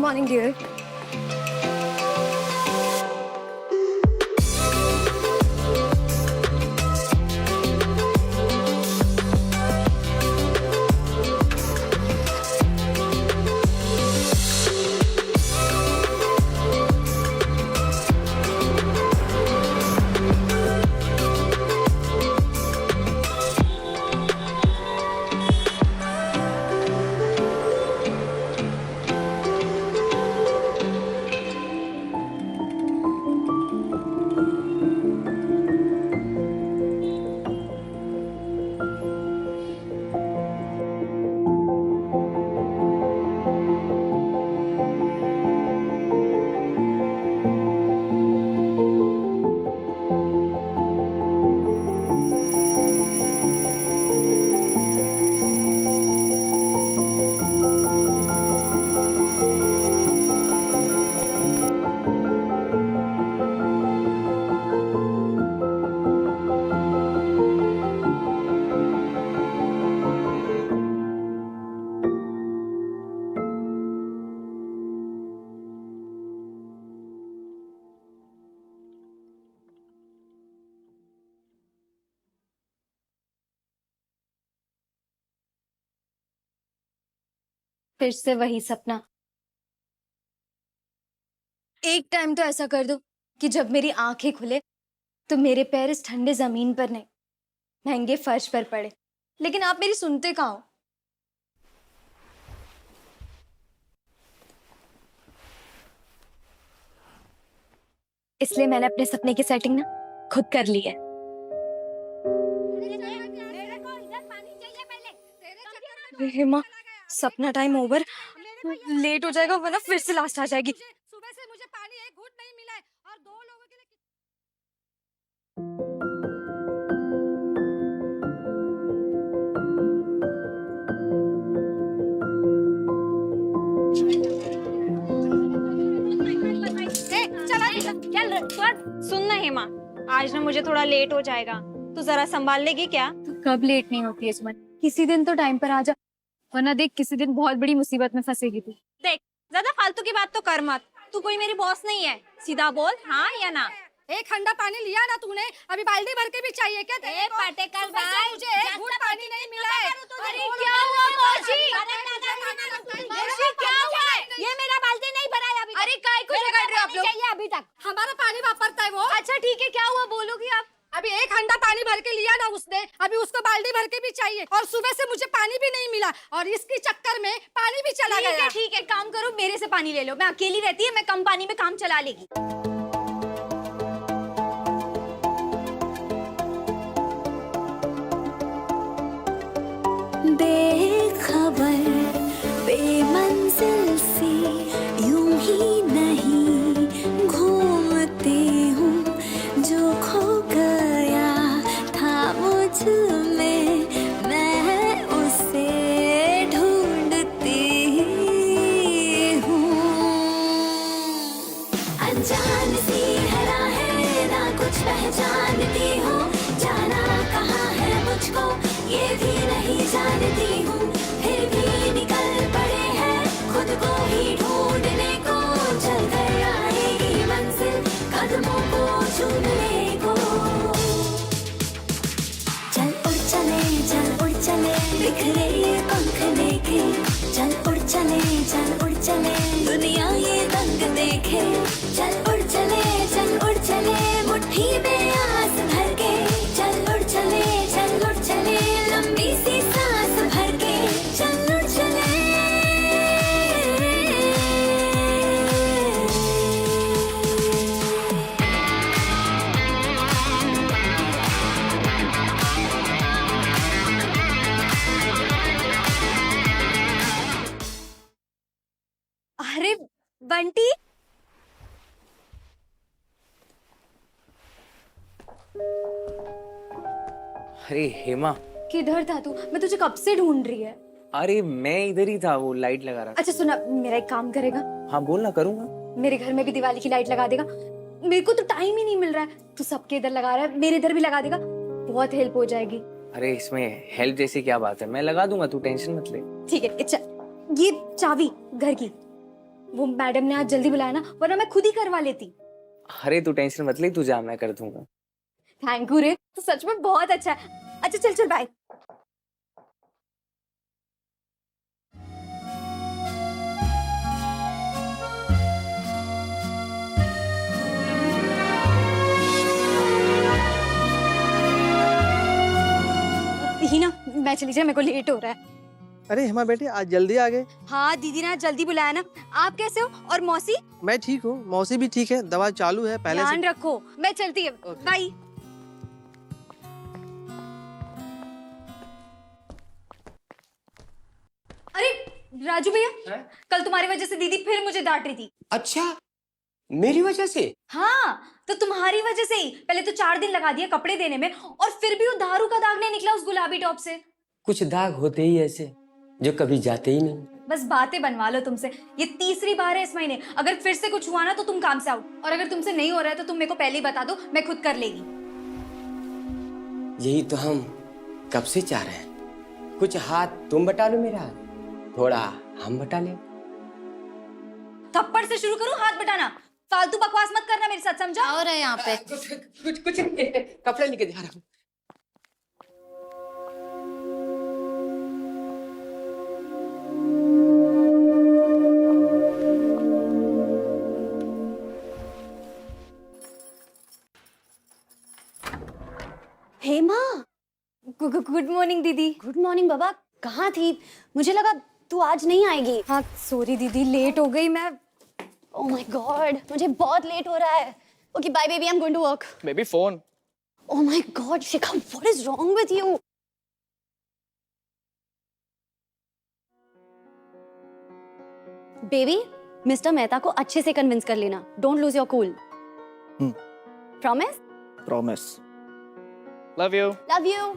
Morning dear. फिर से वही सपना। एक टाइम तो ऐसा कर दो कि जब मेरी आंखें खुले तो मेरे पैर इस ठंडे जमीन पर नहीं, महंगे फर्श पर पड़े। लेकिन आप मेरी सुनते कहाँ हो? इसलिए मैंने अपने सपने की सेटिंग ना खुद कर ली है। हेमा, सपना टाइम ओवर। लेट हो जाएगा वरना फिर से लास्ट आ जाएगी। सुबह से मुझे पानी एक घूंट नहीं मिला है और 2 लोगों के लिए। सुन ना हेमा, आज ना मुझे थोड़ा लेट हो जाएगा, तू जरा संभाल लेगी क्या? तू कब लेट नहीं होती है सुमन? किसी दिन तो टाइम पर आ जा, वरना देख किसी दिन बहुत बड़ी मुसीबत में फंसेगी तू। देख, ज्यादा फालतू की बात तो कर मत। तू कोई मेरी बॉस नहीं है, सीधा बोल हाँ या ना। एक खंडा पानी लिया ना तूने, अभी बाल्टी भर के भी चाहिए क्या तेरे को? पाटेकर सुबह से मुझे एक घूंट पानी नहीं मिला है। अरे क्या हुआ मौसी? मौसी क्या हुआ? ये मेरा बाल्टी नहीं भरा है अभी। अरे काय को झगड़ रहे हो आप लोग? चाहिए अभी तक हमारा पानी वापरता है वो। अच्छा ठीक है, क्या हुआ बोलोगी आप? अभी एक हंडा पानी भर के लिया ना उसने, अभी उसको बाल्टी भर के भी चाहिए और सुबह से मुझे पानी भी नहीं मिला और इसके चक्कर में पानी भी चला गया। ठीक है, काम करो मेरे से पानी ले लो। मैं अकेली रहती है, मैं कम पानी में काम चला लेगी। बेखबर बेमंजिल सी यूं ही नहीं घूमती हूँ, जो खो गया था मुझ में मैं उसे ढूंढती हूँ। अनजान सी है राहें ना कुछ पहचानती हूँ, जाना कहाँ है मुझको ये भी नहीं जानती हूँ, फिर भी निकल पड़े हैं खुद को ही ढूंढने को, चल कर आएगी मंजिल कदमों को चूमने को। चल उड़ चले बिखरे ये पंख लेके, चल उड़ चले दुनिया ये रंग देखे। चल उड़ चले मुट्ठी में आस भर के, चल उड़ चले लंबी सी सांस भर के, चल उड़ चले। अरे बंटी, अरे हेमा, किधर था तू? मैं तुझे कब से ढूंढ रही है। अरे मैं इधर ही था, वो लाइट लगा रहा था। अच्छा सुना, मेरा एक काम करेगा? हाँ बोलना, करूंगा। मेरे घर में भी दिवाली की लाइट लगा देगा। मेरे को तो टाइम ही नहीं मिल रहा है। तू सबके इधर लगा रहा है, मेरे इधर भी लगा देगा, बहुत हेल्प हो जाएगी। अरे इसमें हेल्प जैसी क्या बात है, मैं लगा दूंगा, तू टेंशन मत ले। ठीक है, अच्छा ये चाबी घर की वो मैडम ने आज जल्दी बुलाया ना, वरना मैं खुद ही करवा लेती। अरे तू टेंशन मत ले, तू जा, मैं कर दूंगा। थैंक यू रे, तो सच में बहुत अच्छा है। अच्छा चल चल बाय। हिना मैं चली जाए, मेरे को लेट हो रहा है। अरे हेमा बेटे, आज जल्दी आ गए। हाँ दीदी ने आज जल्दी बुलाया ना। आप कैसे हो? और मौसी? मैं ठीक हूँ, मौसी भी ठीक है, दवा चालू है पहले से। ध्यान रखो, मैं चलती है। Okay. बाय। अरे राजू भैया, कल तुम्हारी वजह से दीदी फिर मुझे डांट रही थी। अच्छा, मेरी वजह से? हाँ तो तुम्हारी वजह से ही। पहले तो 4 दिन लगा दिया कपड़े देने में, और फिर भी वो दारू का दाग नहीं निकला उस गुलाबी टॉप से। कुछ दाग होते ही ऐसे जो कभी जाते ही नहीं। बस बातें बनवा लो तुमसे। ये तीसरी बार है इस महीने। अगर फिर से कुछ हुआ ना तो तुम काम से आउट, और अगर तुमसे नहीं हो रहा है तो तुम मेरे को पहले ही बता दो, मैं खुद कर लेगी। यही तो हम कब से चाह रहे हैं। कुछ हाथ तुम बटा लो मेरा, थोड़ा हम बटा ले। थप्पड़ से शुरू करूं हाथ बटाना? फालतू बकवास मत करना मेरे साथ, समझा? और है यहाँ पे कुछ कपड़े लेके जा रहा हूँ। हेमा, गुड मॉर्निंग दीदी। गुड मॉर्निंग बाबा। कहाँ थी? मुझे लगा तू आज नहीं आएगी। हाँ सॉरी दीदी, लेट हो गई मैं। ओह माय गॉड, मुझे बहुत लेट हो रहा है। Okay bye baby, I am going to work. Baby phone. Oh my God Shikha, what is wrong with you? Baby, mister Mehta को अच्छे से कन्विंस कर लेना। Don't lose your cool. Promise? Promise. Love you. Love you.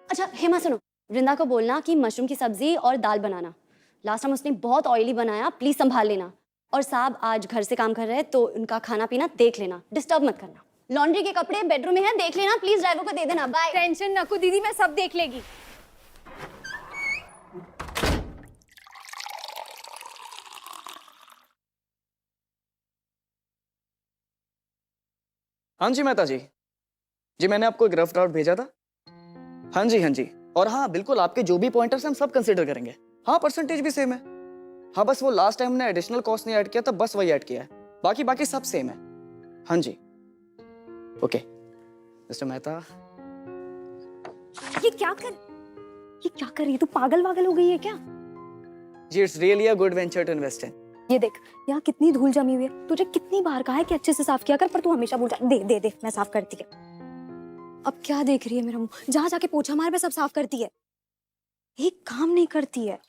अच्छा हेमा सुनो, वृंदा को बोलना कि मशरूम की सब्जी और दाल बनाना। लास्ट टाइम उसने बहुत ऑयली बनाया, प्लीज संभाल लेना। और साहब आज घर से काम कर रहे हैं तो उनका खाना पीना देख लेना, डिस्टर्ब मत करना। लॉन्ड्री के कपड़े बेडरूम में हैं, देख लेना प्लीज, ड्राइवर को दे देना। बाय। टेंशन नको दीदी, मैं सब देख लेगी। हाँ जी मेहता जी, जी मैंने आपको एक रफ ड्राफ्ट भेजा था। हाँ जी हाँ जी, और हाँ बिल्कुल आपके जो भी पॉइंटर्स हम सब कंसीडर करेंगे। हाँ परसेंटेज भी सेम है। हाँ बस वो लास्ट टाइम ने एडिशनल कॉस्ट नहीं ऐड किया था, बस वही ऐड किया है। बाकी सब सेम है। हाँ जी ओके। मिस्टर मेहता, ये क्या कर रही है? तू पागल वागल हो गई है क्या? जी it's really a good venture to invest in. ये देख, यहाँ कितनी धूल जमी हुई है। तुझे कितनी बार कहा है कि अच्छे से साफ किया कर, पर तू हमेशा बोल जा दे दे दे, मैं साफ करती है। अब क्या देख रही है मेरा मुंह? जहाँ जाके पोछा मार, मैं सब साफ करती है। एक काम नहीं करती है।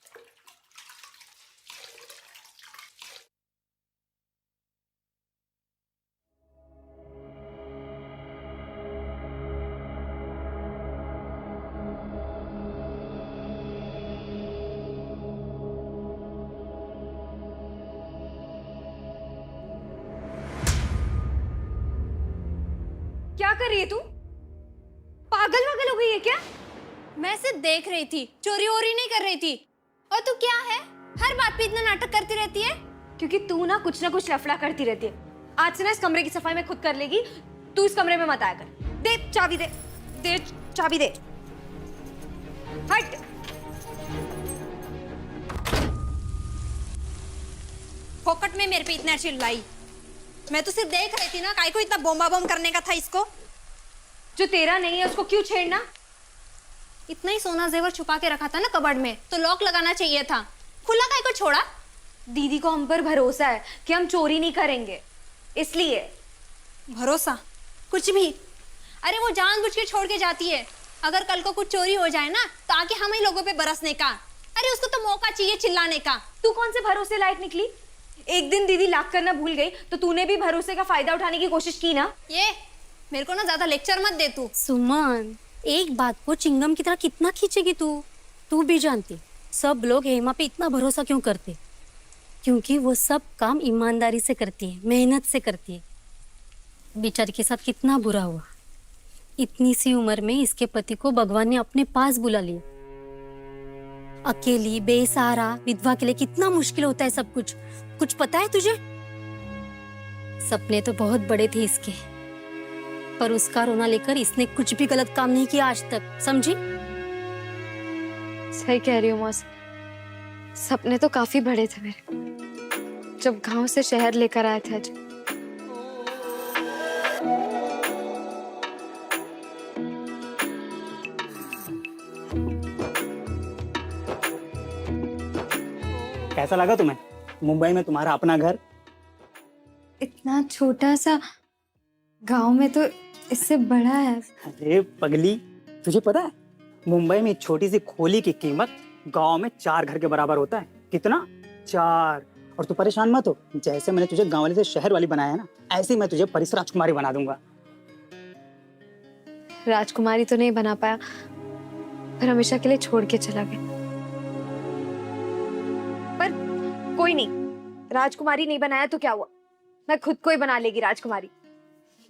क्या कर रही है तू? पागल वागल हो गई है क्या? मैं सिर्फ देख रही थी, चोरी वोरी नहीं कर रही थी। और तू क्या है, हर बात पे इतना नाटक करती रहती है? क्योंकि तू ना कुछ लफड़ा करती रहती है। आज से ना इस कमरे की सफाई मैं खुद कर लेगी, तू इस कमरे में मत आया कर। दे चाबी, दे दे चाबी, दे। हट। फोकट में मेरे पे इतना चिल्लाई। मैं तो सिर्फ देख रही थी ना, काहे को इतना बोम्बा बम करने का था इसको? जो तेरा नहीं है उसको क्यों छेड़ना? इतना ही सोना जेवर छुपा के रखा था ना कबर्ड में, तो लॉक लगाना चाहिए था। खुला काहे को छोड़ा? दीदी को हम पर भरोसा है कि हम चोरी नहीं करेंगे, इसलिए। भरोसा कुछ भी। अरे वो जानबूझ के छोड़ के जाती है। अगर कल को कुछ चोरी हो जाए ना, तो आके हम ही लोगों पे बरसने का। अरे उसको तो मौका चाहिए चिल्लाने का। तू कौन से भरोसे लायक निकली? एक दिन दीदी लाख करना भूल गई तो तूने भी भरोसे का फायदा उठाने की कोशिश की ना। ये मेरे को ना ज्यादा लेक्चर मत दे तू। सुमन, एक बात को चिंगम की तरह कितना खींचेगी तू? तू भी जानती सब लोग हेमा पे इतना भरोसा क्यों करते? क्योंकि वो सब काम ईमानदारी से करती है, मेहनत से करती है। बेचारी के साथ कितना बुरा हुआ। इतनी सी उम्र में इसके पति को भगवान ने अपने पास बुला लिया। अकेली बेसहारा विधवा के लिए कितना मुश्किल होता है सब कुछ। कुछ पता है तुझे? सपने तो बहुत बड़े थे इसके, पर उसका रोना लेकर इसने कुछ भी गलत काम नहीं किया आज तक, समझी? सही कह रही हूँ मौसी, सपने तो काफी बड़े थे मेरे, जब गांव से शहर लेकर आए थे अजय। कैसा लगा तुम्हें मुंबई में तुम्हारा अपना घर? इतना छोटा सा गांव में तो इससे बड़ा है। अरे पगली, तुझे पता है मुंबई में एक छोटी सी खोली की कीमत गांव में 4 घर के बराबर होता है। कितना? 4। और तू परेशान मत हो, जैसे मैंने तुझे गांव वाले से शहर वाली बनाया है ना, ऐसे ही मैं तुझे परिस राजकुमारी बना दूंगा। राजकुमारी तो नहीं बना पाया, पर हमेशा के लिए छोड़ के चला गया। पर कोई नहीं, राजकुमारी नहीं बनाया तो क्या हुआ, मैं खुद को ही बना लेगी राजकुमारी,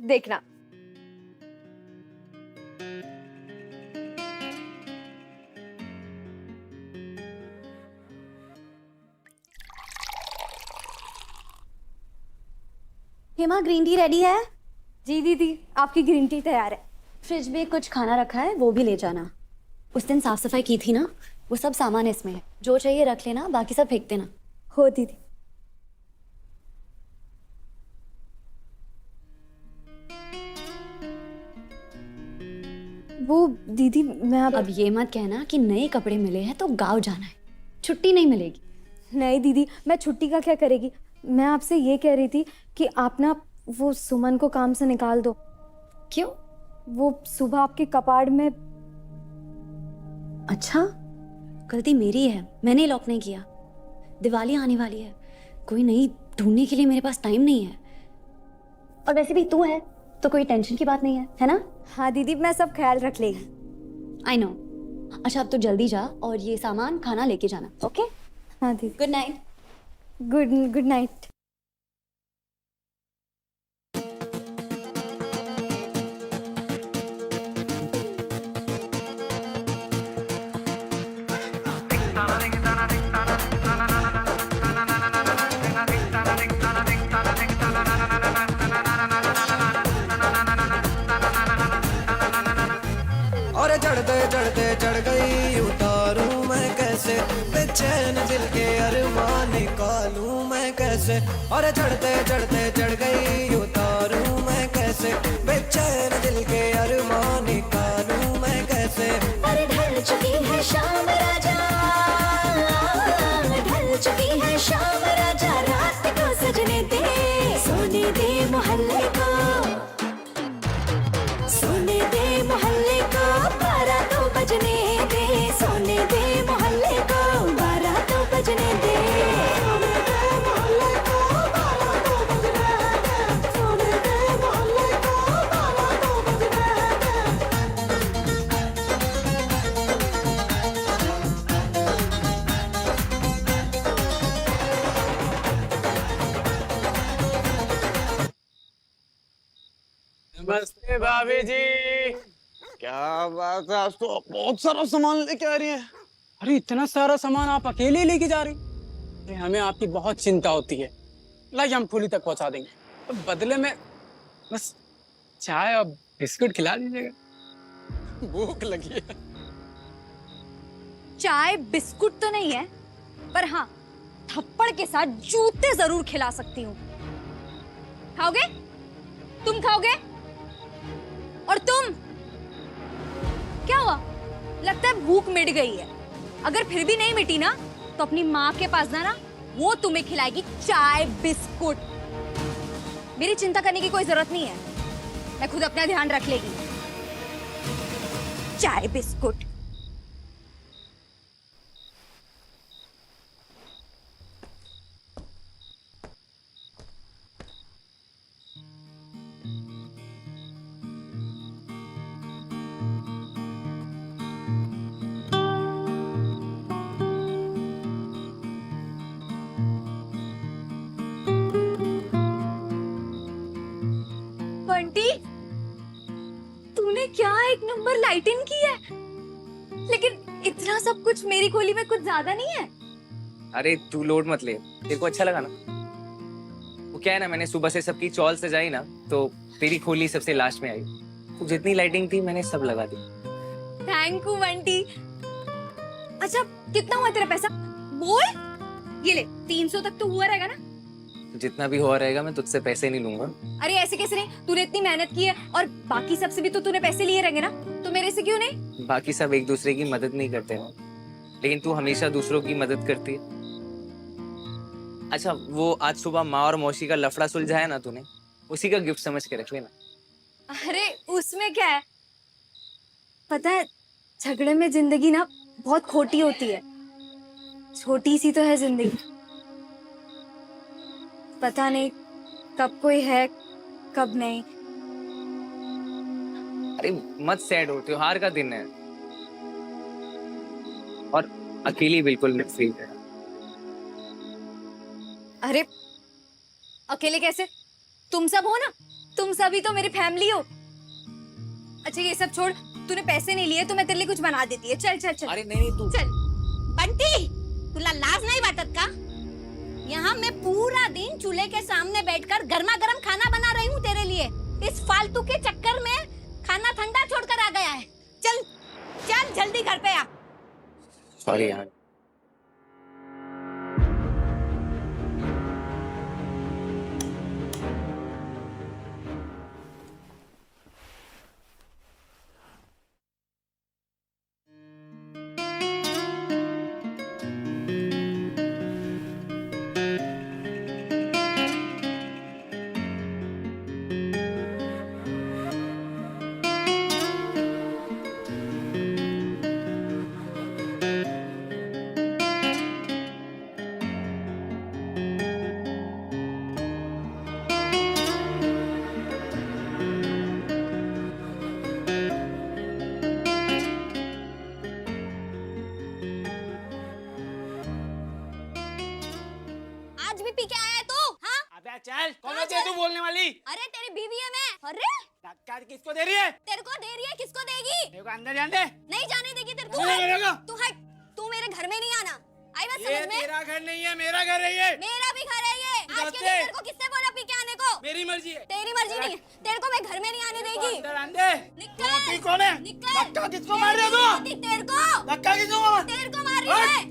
देखना। हेमा, ग्रीन टी रेडी है? जी दीदी, आपकी ग्रीन टी तैयार है। फ्रिज में कुछ खाना रखा है, वो भी ले जाना। उस दिन साफ सफाई की थी ना, वो सब सामान इसमें है, जो चाहिए रख लेना, बाकी सब फेंक देना। हो दीदी। वो दीदी, मैं अब ये मत कहना कि नए कपड़े मिले हैं तो गाँव जाना है, छुट्टी नहीं मिलेगी। नहीं दीदी, मैं छुट्टी का क्या करेगी, मैं आपसे ये कह रही थी कि आप ना वो सुमन को काम से निकाल दो। क्यों? वो सुबह आपके कपाड़ में। अच्छा, गलती मेरी है, मैंने लॉक नहीं किया। दिवाली आने वाली है, कोई नई ढूंढने के लिए मेरे पास टाइम नहीं है। और वैसे भी तू है तो कोई टेंशन की बात नहीं है ना? हाँ दीदी, मैं सब ख्याल रख लेगी। I know. अच्छा, अब तो जल्दी जा और ये सामान खाना लेके जाना, ओके? हाँ दीदी। Good night. Good night. और चढ़ते चढ़ते चढ़ गई, उतारूं मैं कैसे बेचैन दिल के अरमान निकालूं मैं कैसे। और चढ़ते चढ़ते चढ़ गई, उतारूं मैं कैसे बेचैन दिल के अरमान निकालूं मैं कैसे। अरे ढल चुकी है शाम राजा, ढल चुकी है शाम राजा, रात को सजने दे, सोने दे मोहल्ले को, सोने दे मोहल्ले को, 12 तो बजने दे, सोने दे मोहल्ले को, 12 तो बजने दे, सोने दे मोहल्ले को, 12 तो बजने दे, सोने दे मोहल्ले को, 12 तो बजने दे। नमस्ते भाभी जी। क्या बात है, आज तो बहुत सारा सामान लेके आ रही है। अरे इतना सारा सामान आप अकेले लेके जा रही? अरे हमें आपकी बहुत चिंता होती है। लाइए हम खोली तक पहुंचा देंगे, तो बदले में बस चाय और बिस्कुट खिला दीजिएगा, भूख लगी है। चाय बिस्कुट तो नहीं है, पर हाँ थप्पड़ के साथ जूते जरूर खिला सकती हूँ। खाओगे? तुम खाओगे? और तुम? क्या हुआ? लगता है भूख मिट गई है। अगर फिर भी नहीं मिटी ना, तो अपनी माँ के पास जाना, वो तुम्हें खिलाएगी चाय बिस्कुट। मेरी चिंता करने की कोई जरूरत नहीं है, मैं खुद अपना ध्यान रख लेगी। चाय बिस्कुट। बंटी, तूने क्या एक नंबर लाइटिंग की है, लेकिन इतना सब कुछ मेरी खोली में कुछ ज्यादा नहीं है। अरे तू लोड मत ले, तेरे को अच्छा लगा ना? वो क्या है ना, मैंने सुबह से सबकी चौल सजाई ना, तो तेरी खोली सबसे लास्ट में आई। तो जितनी लाइटिंग थी मैंने सब लगा दी। Thank you Bunty. अच्छा कितना हुआ तेरा पैसा बोल। ये ले 300 तक तो हुआ रहेगा ना? जितना भी हुआ रहेगा मैं तुझसे पैसे नहीं लूंगा। अरे ऐसे कैसे नहीं, तूने इतनी मेहनत की है और बाकी सबसे भी तो तूने पैसे लिए रहेंगे ना, तो मेरे से क्यों नहीं? बाकी सब एक दूसरे की मदद नहीं करते हैं, लेकिन तू हमेशा दूसरों की मदद करती है। अच्छा वो आज सुबह माँ और मौसी का लफड़ा सुलझाया ना तूने, उसी का गिफ्ट समझ के रख लेना। अरे उसमें क्या है, पता है झगड़े में जिंदगी ना बहुत खोटी होती है, छोटी सी तो है जिंदगी। पता नहीं कब कोई है कब नहीं। अरे मत सैड हो, त्योहार का दिन है और अकेली बिल्कुल मत फील कर। अरे अकेले कैसे, तुम सब हो ना, तुम सभी तो मेरी फैमिली हो। अच्छा ये सब छोड़, तूने पैसे नहीं लिए तो मैं तेरे लिए कुछ बना देती है। चल चल चल। अरे नहीं तू चल बंटी, तुला लाज नहीं बाटत का? यहाँ मैं पूरा दिन चूल्हे के सामने बैठकर गर्मा गर्म खाना बना रही हूँ तेरे लिए। इस फालतू के चक्कर में खाना ठंडा छोड़कर आ गया है। चल चल जल्दी घर पे आ। सॉरी यार। आज भी पी के आया है तू? हाँ? अबे चल, कौन हाँ, होती है चल। तू बोलने वाली? अरे तेरी बीवी है मैं। अरे धक्का किसको दे रही है? तेरे को दे रही है, किसको देगी? मेरे को अंदर जाने दे। नहीं जाने देगी तेरे को। नहीं जाने तू हट, तू मेरे घर में नहीं आना। आई बात ये समझ में? तेरा घर नहीं है, मेरा घर है ये। मेरा भी घर है ये। आज के जाते। दिन तेरे को किसने बोला पी के आने को? मेरी मर्जी है। तेरी मर्जी नहीं है, तेरे को मैं घर में नहीं आने देगी। अंदर आने दे। निकल। तू कौन है? निकल। धक्का किसको मार रहा है तू? तेरे को। धक्का किसको मार? तेरे को मार रही है।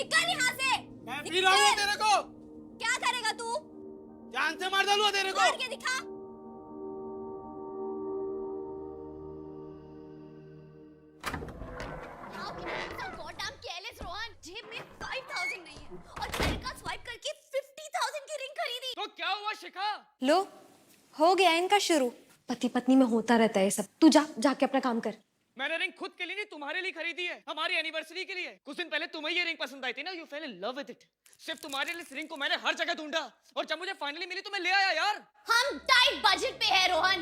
निकल यहाँ से। मैं पी रहा हूँ तेरे को। क्या करेगा तू? जान से मार डालूंगा तेरे को। मार के दिखा। How can you be so goddamn careless, Rohan? जेब में 5,000 नहीं है और क्रेडिट कार्ड स्वाइप करके 50,000 की रिंग खरीदी। तो क्या हुआ शिखा? लो हो गया इनका शुरू। पति पत्नी में होता रहता है ये सब। तू जा जाके अपना काम कर। मैंने रिंग खुद के लिए नहीं तुम्हारे लिए खरीदी है, हमारी एनिवर्सरी के लिए। कुछ दिन पहले तुम्हें ये रिंग पसंद आई थी ना, you fail in love with it. सिर्फ तुम्हारे लिए इस रिंग को मैंने हर जगह ढूंढा और जब मुझे फाइनली मिली तो मैं ले आया यार। हम टाइट बजट पे है Rohan.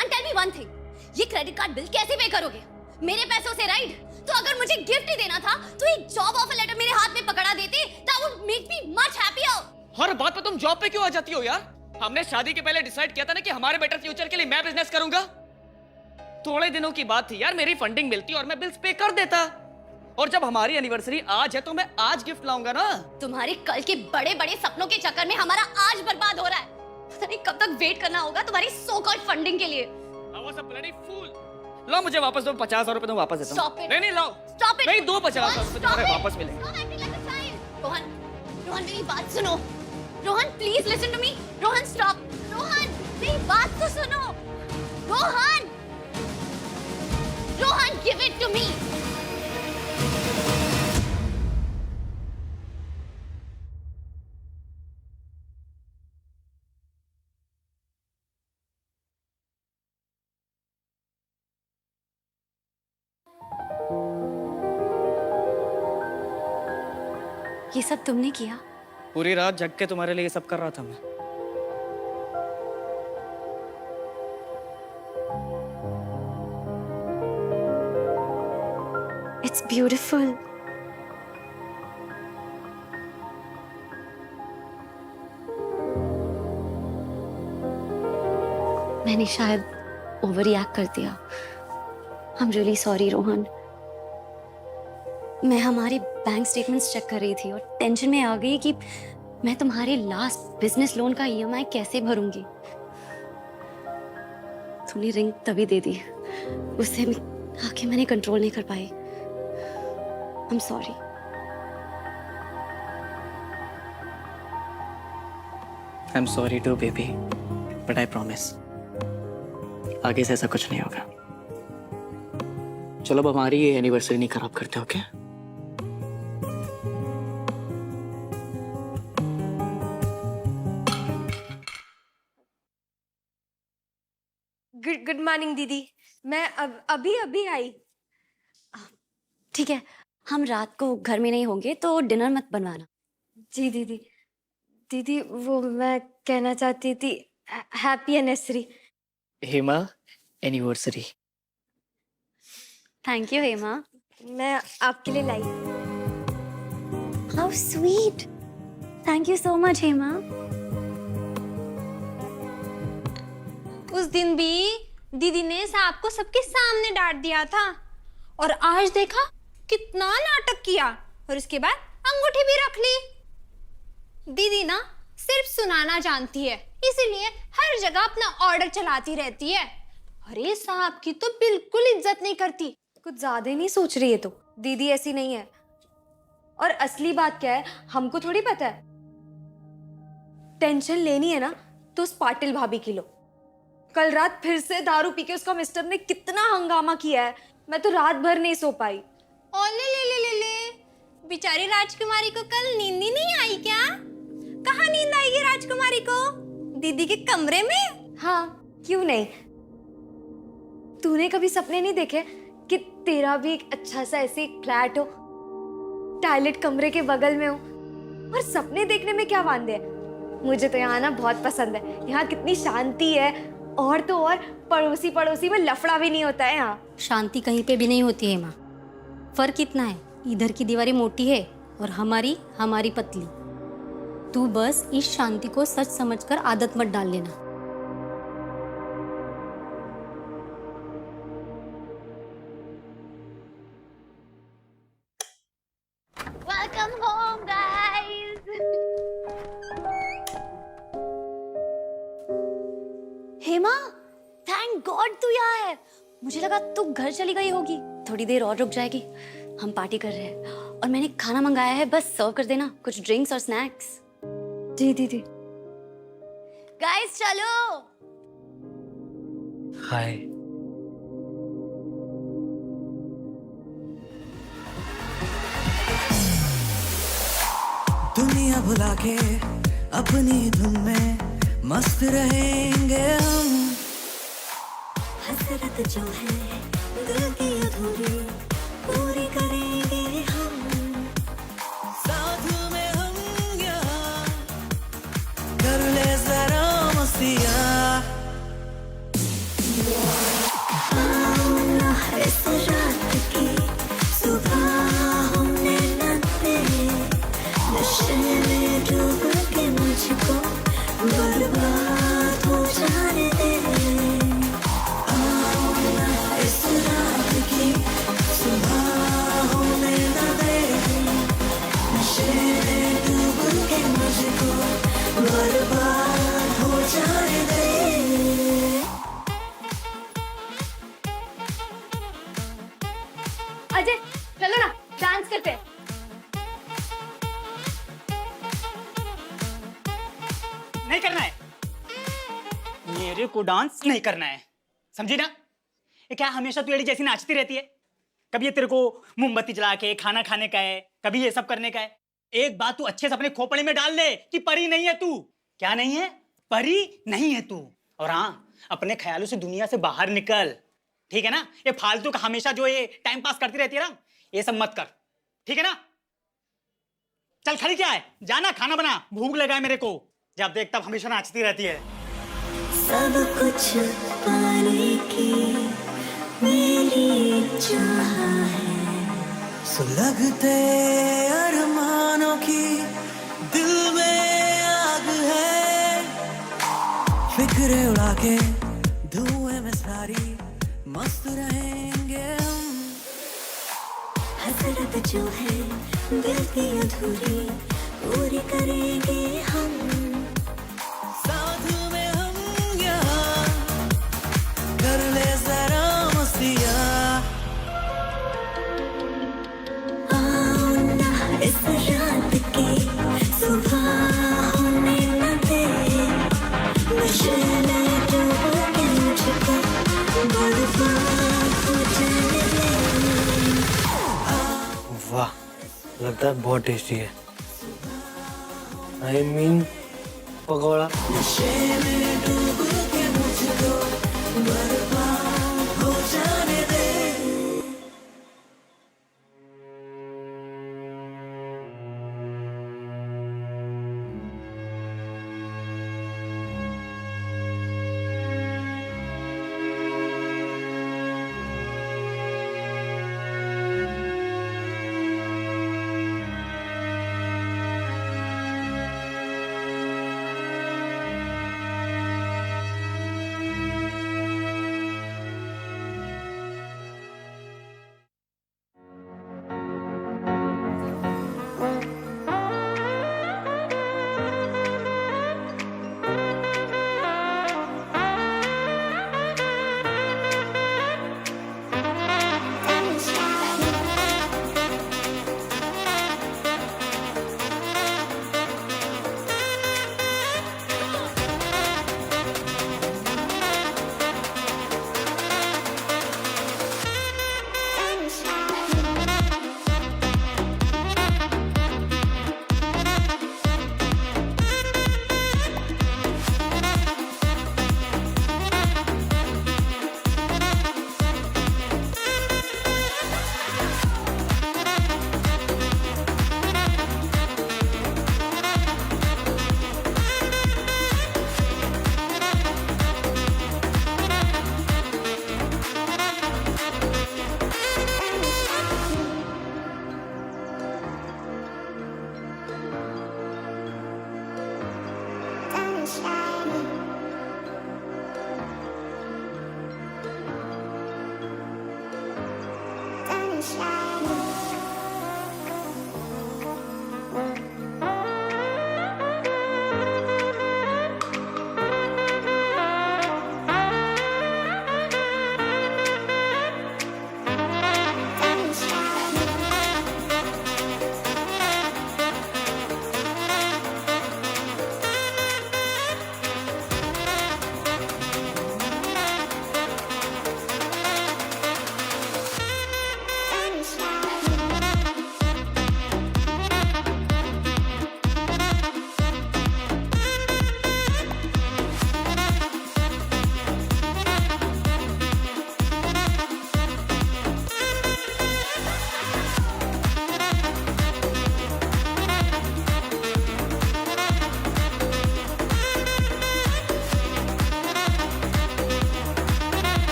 And tell me one thing, ये क्रेडिट कार्ड बिल कैसे पे करोगे? मेरे पैसों से, राइट? तो अगर मुझे गिफ्ट ही देना था तो एक जॉब ऑफर लेटर मेरे हाथ में पकड़ा देते, that would make me much happier. हर बात पे तुम जॉब पे क्यों आ जाती हो यार? हमने शादी के पहले डिसाइड किया था ना कि हमारे बेटर फ्यूचर के लिए मैं बिजनेस करूंगा। थोड़े दिनों की बात थी यार, मेरी फंडिंग मिलती और मैं बिल्स पे कर देता। और जब हमारी एनिवर्सरी आज है तो मैं आज गिफ्ट लाऊंगा ना। तुम्हारे कल के बड़े बड़े सपनों के चक्कर में हमारा आज बर्बाद हो रहा है। पता नहीं कब तक वेट करना होगा तुम्हारी सो कॉल्ड फंडिंग के लिए। I was a bloody fool. लाओ मुझे वापस दो, 50,000 रुपए तो वापस देता Stop हूँ। it. नहीं नहीं लाओ। Stop it. नहीं दो 50,000 Rohan, रुपए stop तुम्हारे it. वापस मिलेंगे। Stop acting like a child. Rohan, Rohan मेरी बात सुनो। Rohan please listen to me. Rohan stop. Rohan मेरी बात तो सुनो। Rohan, Rohan give it to me. ये सब तुमने किया? पूरी रात जग के तुम्हारे लिए ये सब कर रहा था मैं। It's beautiful. मैंने शायद ओवर रिएक्ट कर दिया। I am really sorry Rohan. मैं हमारे बैंक स्टेटमेंट्स चेक कर रही थी और टेंशन में आ गई कि मैं तुम्हारे लास्ट बिजनेस लोन का ईएमआई कैसे भरूंगी? तूने रिंग तभी दे दी, उससे आके मैंने कंट्रोल नहीं कर पाई। I am sorry. I am sorry to baby, but I promise आगे से ऐसा कुछ नहीं होगा। चलो अब हमारी ये एनिवर्सरी नहीं खराब करते, ओके? गुड मॉर्निंग दीदी। मैं अभी अभी आई। ठीक है, हम रात को घर में नहीं होंगे तो डिनर मत बनवाना। जी दीदी। दीदी वो मैं कहना चाहती थी, happy anniversary. Hema, anniversary. Thank you Hema. मैं आपके लिए लाई। How sweet. Thank you so much Hema. उस दिन भी दीदी ने साहब को सबके सामने डांट दिया था, और आज देखा कितना नाटक किया, और उसके बाद अंगूठी भी रख ली। दीदी ना सिर्फ सुनाना जानती है, इसीलिए हर जगह अपना ऑर्डर चलाती रहती है। अरे साहब की तो बिल्कुल इज्जत नहीं करती। कुछ ज्यादा ही नहीं सोच रही है तो दीदी ऐसी नहीं है। और असली बात क्या है हमको थोड़ी पता है। टेंशन लेनी है ना तो उस पाटिल भाभी की लो। कल रात फिर से दारू पी के उसका मिस्टर ने कितना हंगामा किया है, मैं तो रात भर नहीं सो पाई। ओ ले बेचारी राजकुमारी को कल नींद ही नहीं आई क्या? कहाँ नींद आएगी राजकुमारी को? दीदी के कमरे में? हाँ, क्यों नहीं। तूने कभी सपने नहीं देखे कि तेरा भी एक अच्छा सा ऐसे एक फ्लैट हो, टॉयलेट कमरे के बगल में हो? और सपने देखने में क्या वांदे है। मुझे तो यहाँ आना बहुत पसंद है। यहाँ कितनी शांति है, और तो और पड़ोसी में लफड़ा भी नहीं होता है यहाँ। शांति कहीं पे भी नहीं होती है माँ। फर्क इतना है, इधर की दीवारें मोटी है और हमारी पतली। तू बस इस शांति को सच समझकर आदत मत डाल लेना। Welcome home guys. Hema, thank God तू यहाँ है। मुझे लगा तू घर चली गई होगी। थोड़ी देर और रुक जाएगी, हम पार्टी कर रहे हैं और मैंने खाना मंगाया है, बस सर्व कर देना, कुछ ड्रिंक्स और स्नैक्स। जी दीदी। गाइस चलो। हाय। दुनिया भुला के अपनी धुन में मस्त रहेंगे हम। हसरत जो है दिल की अधूरी पूरी करेंगे हम। साथ में हम यहाँ कर ले जरा मस्तियाँ। इस रात की सुबह हमने नते नशे में डूब के मुझको बर्बाद हो जाने दे। इस रात की सुबह होने न दे, नशे में डूब के मुझको बर्बाद हो जाने दे। अजय चलो ना डांस करते हैं। नहीं करना है, मेरे को डांस नहीं करना है, समझी ना? ये क्या हमेशा तू एड़ी जैसी नाचती रहती है? कभी ये तेरे को मोमबत्ती जला के खाना खाने का है, कभी ये सब करने का है। एक बात तू अच्छे से अपने खोपड़े में डाल ले कि परी नहीं है तू। क्या नहीं है? परी नहीं है तू। और हाँ, अपने ख्यालों से दुनिया से बाहर निकल, ठीक है ना? ये फालतू का हमेशा जो ये टाइम पास करती रहती है ना, ये सब मत कर, ठीक है ना? चल खड़ी क्या है, जाना खाना बना, भूख लगा है मेरे को। जब देख तब हमेशा नाचती रहती है। सब कुछ पाने की मेरी चाह है, सुलगते अरमानों की दिल में आग है। फिक्रें उड़ा के धुएं में सारी मस्त रहेंगे हम। हसरत जो है दिल की अधूरी पूरी करेंगे हम। साथ में हम यहाँ कर ले जरा मस्तियाँ। आओ ना इस रात की सुबह होने न दे, नशे में डूबो के मुझको बर्बाद हो जाने दे। वाह, लगता है बहुत टेस्टी है। I mean pakora. नशे में डूब के मुझको बर्बाद हो जाने दे।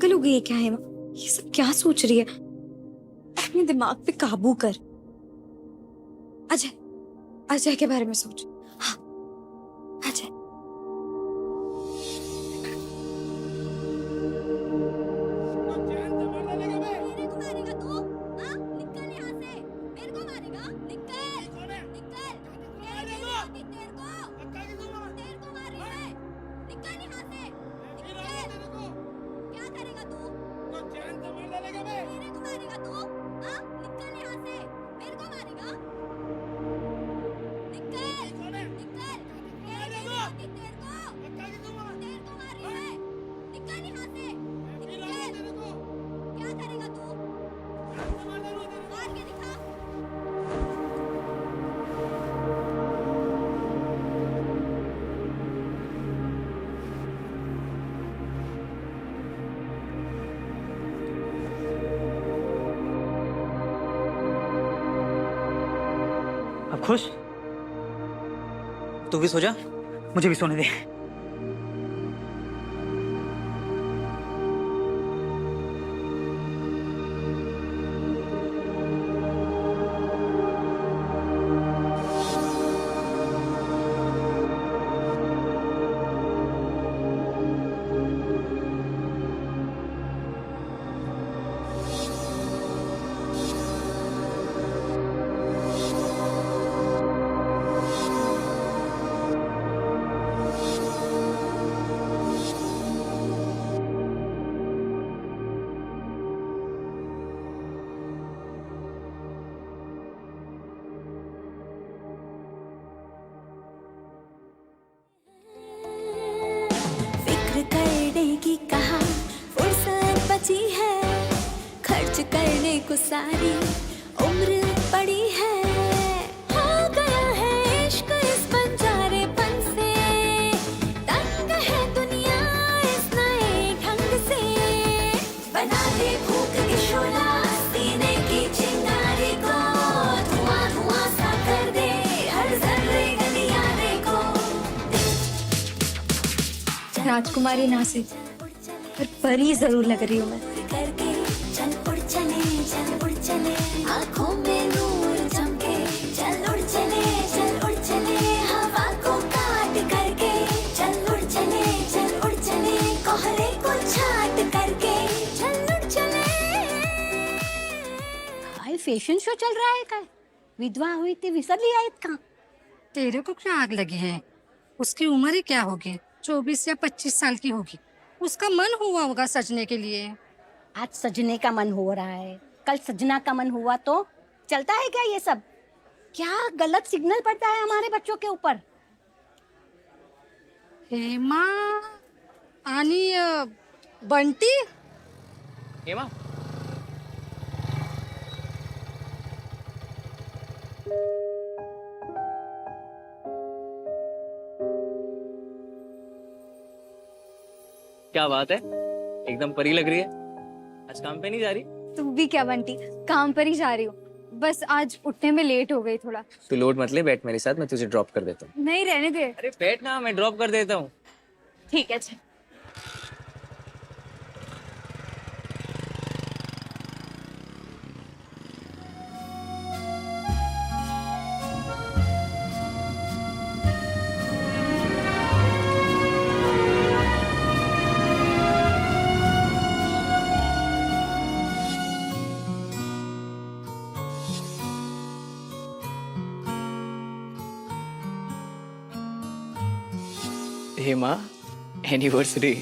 पागल हो गई है क्या हेमा? ये सब क्या सोच रही है? अपने दिमाग पे काबू कर। अजय, अजय के बारे में सोच। हाँ, अजय। मेरे को मारेगा तू? हाँ? निकल यहाँ से। मेरे को मारेगा? निकल। निकल। तेरे को मार रही है। निकल यहाँ से। निकल। क्या करेगा तू? मेरे को मारेगा तू? हाँ? निकल यहाँ से। मेरे को मारेगा? निकल। निकल। तेरे को मार रही है। निकल यहाँ से। निकल। क्या करेगा तू? मार के दिखा। अब खुश? तू भी सो जा, मुझे भी सोने दे। फिक्र करने की कहा फुर्सत बची है, खर्च करने को सारी उम्र पड़ी है। हो गया है इश्क इस बंजारेपन से, तंग है दुनिया इस नए ढंग से। बना दे भूख की शोला सीने की चिंगारी को, धुआं धुआं सा कर दे हर जर्रे गलियारे को। राजकुमारी ना से, पर परी जरूर लग रही हूँ मैं। करके चल उड़ चले, चल उड़ चले, आंखों में नूर चमके। चल उड़ चले, चल उड़ चले, हवा को काट करके। चल उड़ चले, चल उड़ चले, कोहरे को छाट करके। चल उड़ चले। काय फॅशन शो चल रहा है काय? विधवा हुई थी विसरली आहेत का? तेरे को क्या आग लगी है? उसकी उम्र ही क्या होगी? 24 या 25 साल की होगी। उसका मन हुआ होगा सजने के लिए। आज सजने का मन हो रहा है, कल सजना का मन हुआ तो चलता है क्या ये सब? क्या गलत सिग्नल पड़ता है हमारे बच्चों के ऊपर? हेमा आणि बंटी हेमा, क्या बात है, एकदम परी लग रही है। आज काम पे नहीं जा रही? तू भी क्या बंटी, काम पर ही जा रही हूँ। बस आज उठने में लेट हो गई थोड़ा। तू लोड मत ले, बैठ मेरे साथ, मैं तुझे ड्रॉप कर देता हूँ। नहीं रहने दे। अरे बैठ ना, मैं ड्रॉप कर देता हूँ। ठीक है चल। Hema, anniversary.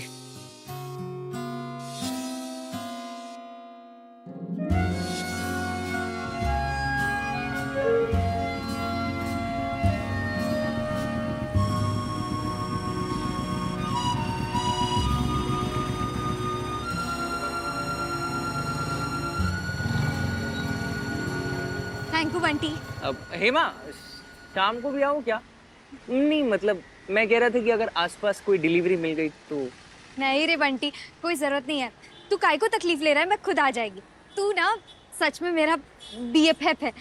Thank you Bunty. अब हेमा, शाम को भी आऊँ क्या? नहीं मतलब मैं कह रहा था कि अगर आसपास कोई डिलीवरी मिल गई तो। नहीं रे बंटी, कोई जरूरत नहीं है। तू काय को तकलीफ ले रहा है, मैं खुद आ जाएगी। तू ना सच में मेरा BFF है।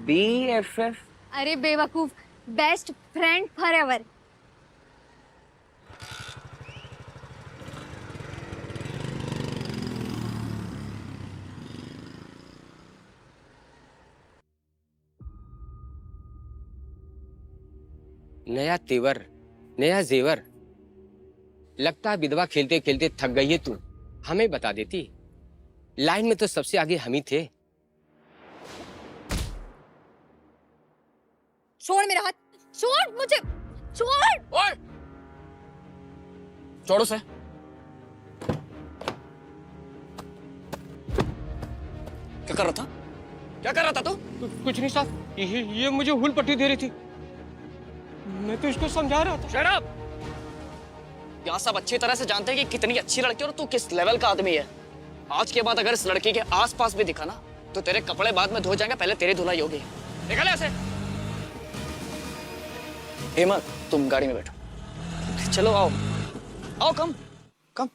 BFF? अरे बेवकूफ, बेस्ट फ्रेंड फॉरएवर। नया तेवर, नया जेवर। लगता है विधवा खेलते खेलते थक गई है तू, हमें बता देती। लाइन में तो सबसे आगे हम ही थे। छोड़ मेरा हाथ, छोड़ मुझे, छोड़। ओए! छोड़ो से। क्या कर रहा था? क्या कर रहा था तू? कुछ नहीं साहब, ये मुझे हुल पट्टी दे रही थी, मैं तो इसको समझा रहा था। Shut up! यहाँ सब अच्छी तरह से जानते हैं कि कितनी अच्छी लड़की है और तू किस लेवल का आदमी है। आज के बाद अगर इस लड़की के आसपास भी दिखा ना तो तेरे कपड़े बाद में धो जाएंगे, पहले तेरी धुलाई होगी। निकल ऐसे। हेमा, तुम गाड़ी में बैठो। चलो आओ, आओ, कम कम।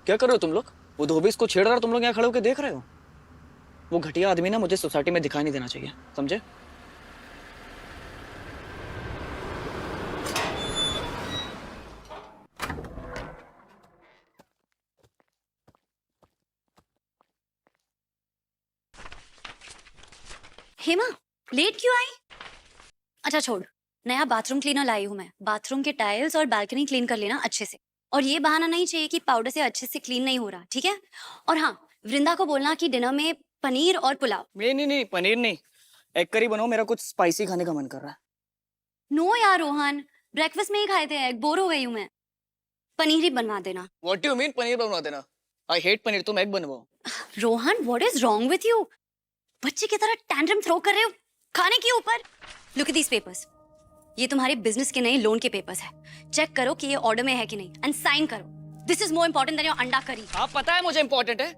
क्या कर रहे हो तुम लोग? वो धोबी इसको छेड़ रहा है, तुम लोग यहाँ खड़े होकर देख रहे हो? वो घटिया आदमी ना मुझे सोसाइटी में दिखाई नहीं देना चाहिए, समझे? हेमा, लेट क्यों आई? अच्छा छोड़, नया बाथरूम क्लीनर लाई हूँ मैं। बाथरूम के टाइल्स और बालकनी क्लीन कर लेना अच्छे से। और ये बहाना नहीं चाहिए कि पाउडर से अच्छे से क्लीन नहीं हो रहा, ठीक है? और हाँ, वृंदा को बोलना कि डिनर में पनीर और पुलाव। नहीं, पनीर नहीं, एग करी बनाओ, मेरा कुछ स्पाइसी खाने का मन कर रहा है। नो यार रोहन, ब्रेकफास्ट में ही खाए थे एग, बोर हो गई हूँ मैं। पनीर ही बनवा देना। What do you mean paneer बनवा देना? I hate पनीर, तुम एग बनवाओ। Rohan, what is wrong with you? बच्चे की तरह टैंट्रम थ्रो कर रहे हो खाने के ऊपर। लुक एट दीस पेपर्स, ये तुम्हारे बिजनेस के नए लोन के पेपर्स है। चेक करो कि ये ऑर्डर में है कि नहीं एंड साइन करो। This is more important than your अंडा करी। हाँ पता है मुझे इंपॉर्टेंट है,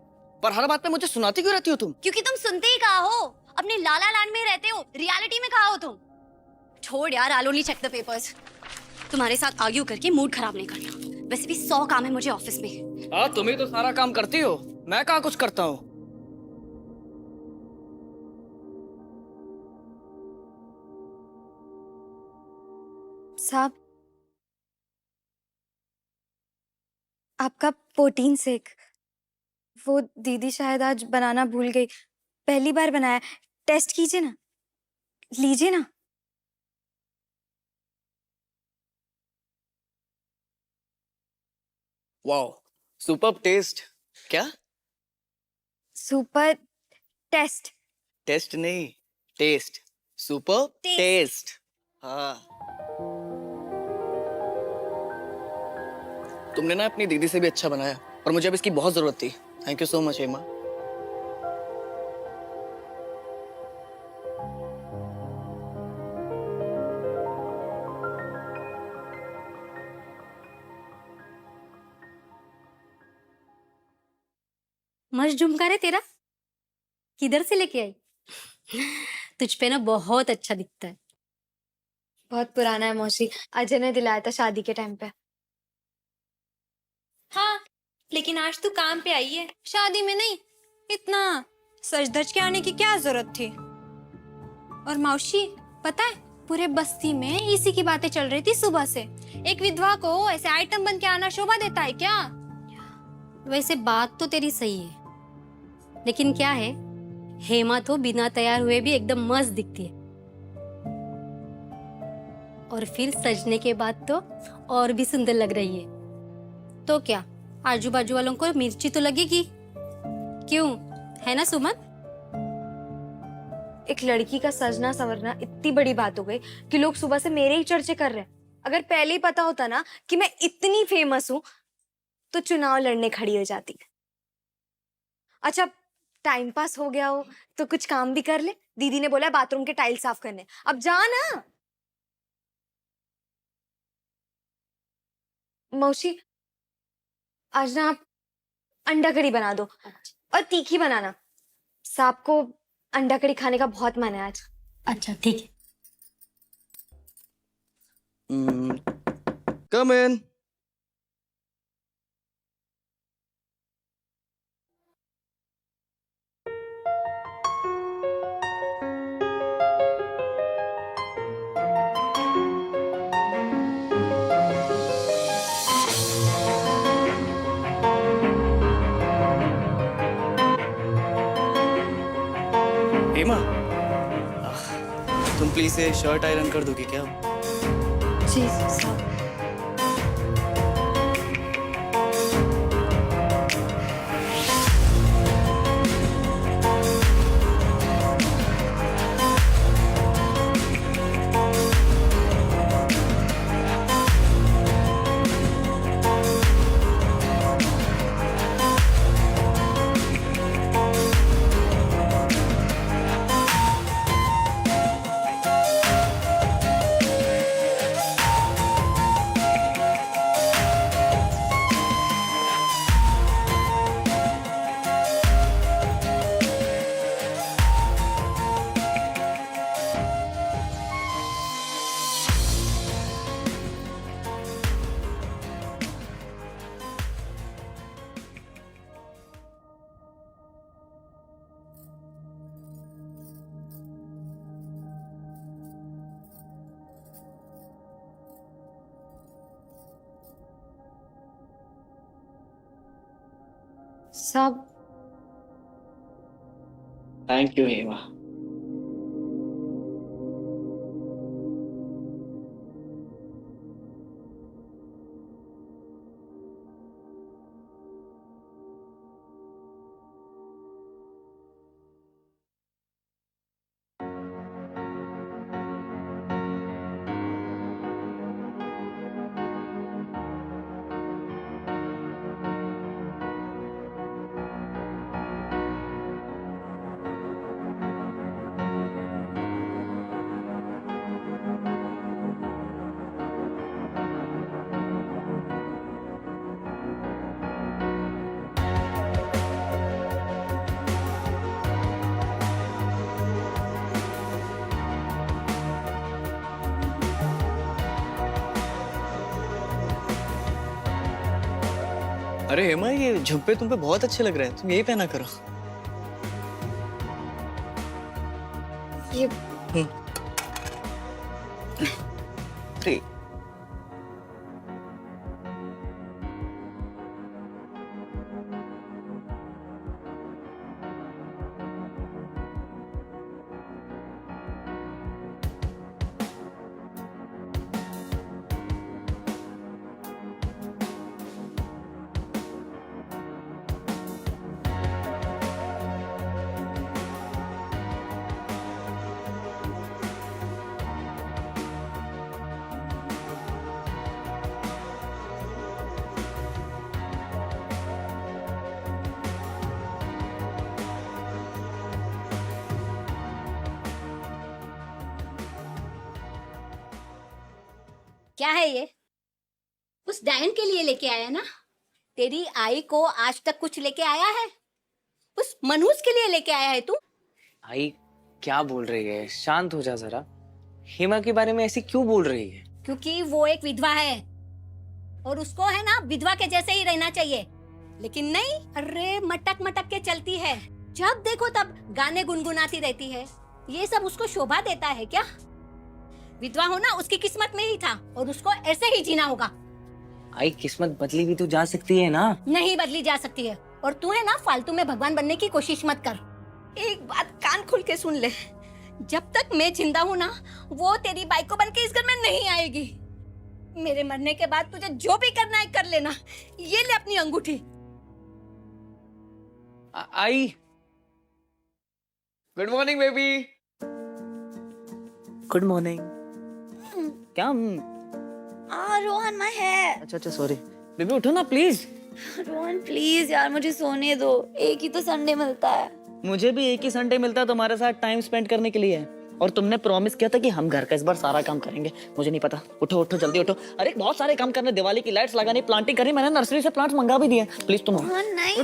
पर हर बात पे मुझे सुनाती क्यों रहती हो तुम? क्योंकि तुम सुनते ही कहा हो, अपने लाला लैंड में रहते हो, रियलिटी में कहा हो तुम। छोड़ यार, I only check the papers. तुम्हारे साथ आर्ग्यू करके मूड खराब नहीं करना। वैसे भी 100 काम है मुझे ऑफिस में। हाँ तुम ही तो सारा काम करती हो, मैं कहाँ कुछ करता हूँ। साहब, आपका प्रोटीन शेक वो दीदी शायद आज बनाना भूल गई। पहली बार बनाया, टेस्ट कीजिए ना, लीजिए ना। Wow, superb taste. क्या? Super taste. टेस्ट नहीं, टेस्ट। Super taste. हाँ, तुमने ना अपनी दीदी से भी अच्छा बनाया और मुझे अब इसकी बहुत जरूरत थी। Thank you so much Hema. मस्त झुमका रे तेरा, किधर से लेके आई? तुझ पे ना बहुत अच्छा दिखता है। बहुत पुराना है मौसी, अजय ने दिलाया था शादी के टाइम पे। हाँ, लेकिन आज तू काम पे आई है, शादी में नहीं। इतना सज धज के आने की क्या जरूरत थी? और मौसी, पता है पूरे बस्ती में इसी की बातें चल रही थी सुबह से। एक विधवा को ऐसे आइटम बन के आना शोभा देता है क्या? वैसे बात तो तेरी सही है, लेकिन क्या है, हेमा तो बिना तैयार हुए भी एकदम मस्त दिखती है, और फिर सजने के बाद तो और भी सुंदर लग रही है। तो क्या आजू बाजू वालों को मिर्ची तो लगेगी, क्यों? है ना सुमन? एक लड़की का सजना संवरना इतनी बड़ी बात हो गई कि लोग सुबह से मेरे ही चर्चे कर रहे हैं। अगर पहले ही पता होता ना कि मैं इतनी फेमस हूं तो चुनाव लड़ने खड़ी हो जाती। अच्छा, टाइम पास हो गया हो तो कुछ काम भी कर ले। दीदी ने बोला बाथरूम के टाइल साफ करने, अब जा ना। मौसी, आज ना आप अंडा करी बना दो और तीखी बनाना। साहब को अंडा कड़ी खाने का बहुत मन है आज। अच्छा ठीक है। कम इन। हेमा, तुम प्लीज ये शर्ट आयरन कर दोगी क्या? जी साहब। साहब थैंक यू हेमा। अरे हेमा, ये झुब्बे तुम पे बहुत अच्छे लग रहे हैं, तुम यही पहना करो। ये अरे क्या है ये? उस डायन के लिए लेके आया ना? तेरी आई को आज तक कुछ लेके आया है? उस मनहूस के लिए लेके आया है तू? आई क्या बोल रही है? शांत हो जा जरा। हेमा के बारे में ऐसे क्यों बोल रही है? क्योंकि वो एक विधवा है और उसको है ना विधवा के जैसे ही रहना चाहिए, लेकिन नहीं। अरे मटक मटक के चलती है, जब देखो तब गाने गुनगुनाती रहती है। ये सब उसको शोभा देता है क्या? विधवा होना उसकी किस्मत में ही था और उसको ऐसे ही जीना होगा। आई किस्मत बदली भी तो जा सकती है ना? नहीं बदली जा सकती है, और तू है ना फालतू में भगवान बनने की कोशिश मत कर। एक बात कान खोल के सुन ले, जब तक मैं जिंदा हूँ ना, वो तेरी बाइको बन के इस घर में नहीं आएगी। मेरे मरने के बाद तुझे जो भी करना है कर लेना। ये ले अपनी अंगूठी। I good morning baby. Good morning. क्या? Rohan my hair. अच्छा अच्छा सॉरी बेबी, उठो ना प्लीज। रोहन प्लीज यार, मुझे सोने दो, एक ही तो संडे मिलता है। मुझे भी एक ही संडे मिलता है तुम्हारे साथ टाइम स्पेंड करने के लिए, और तुमने प्रॉमिस किया था कि हम घर का इस बार सारा काम करेंगे। मुझे नहीं पता। उठो उठो जल्दी उठो। अरे बहुत सारे काम करने, दिवाली की लाइट्स लगानी, प्लांटिंग करनी, मैंने नर्सरी से प्लांट्स मंगा भी दिए। प्लीज तुम नहीं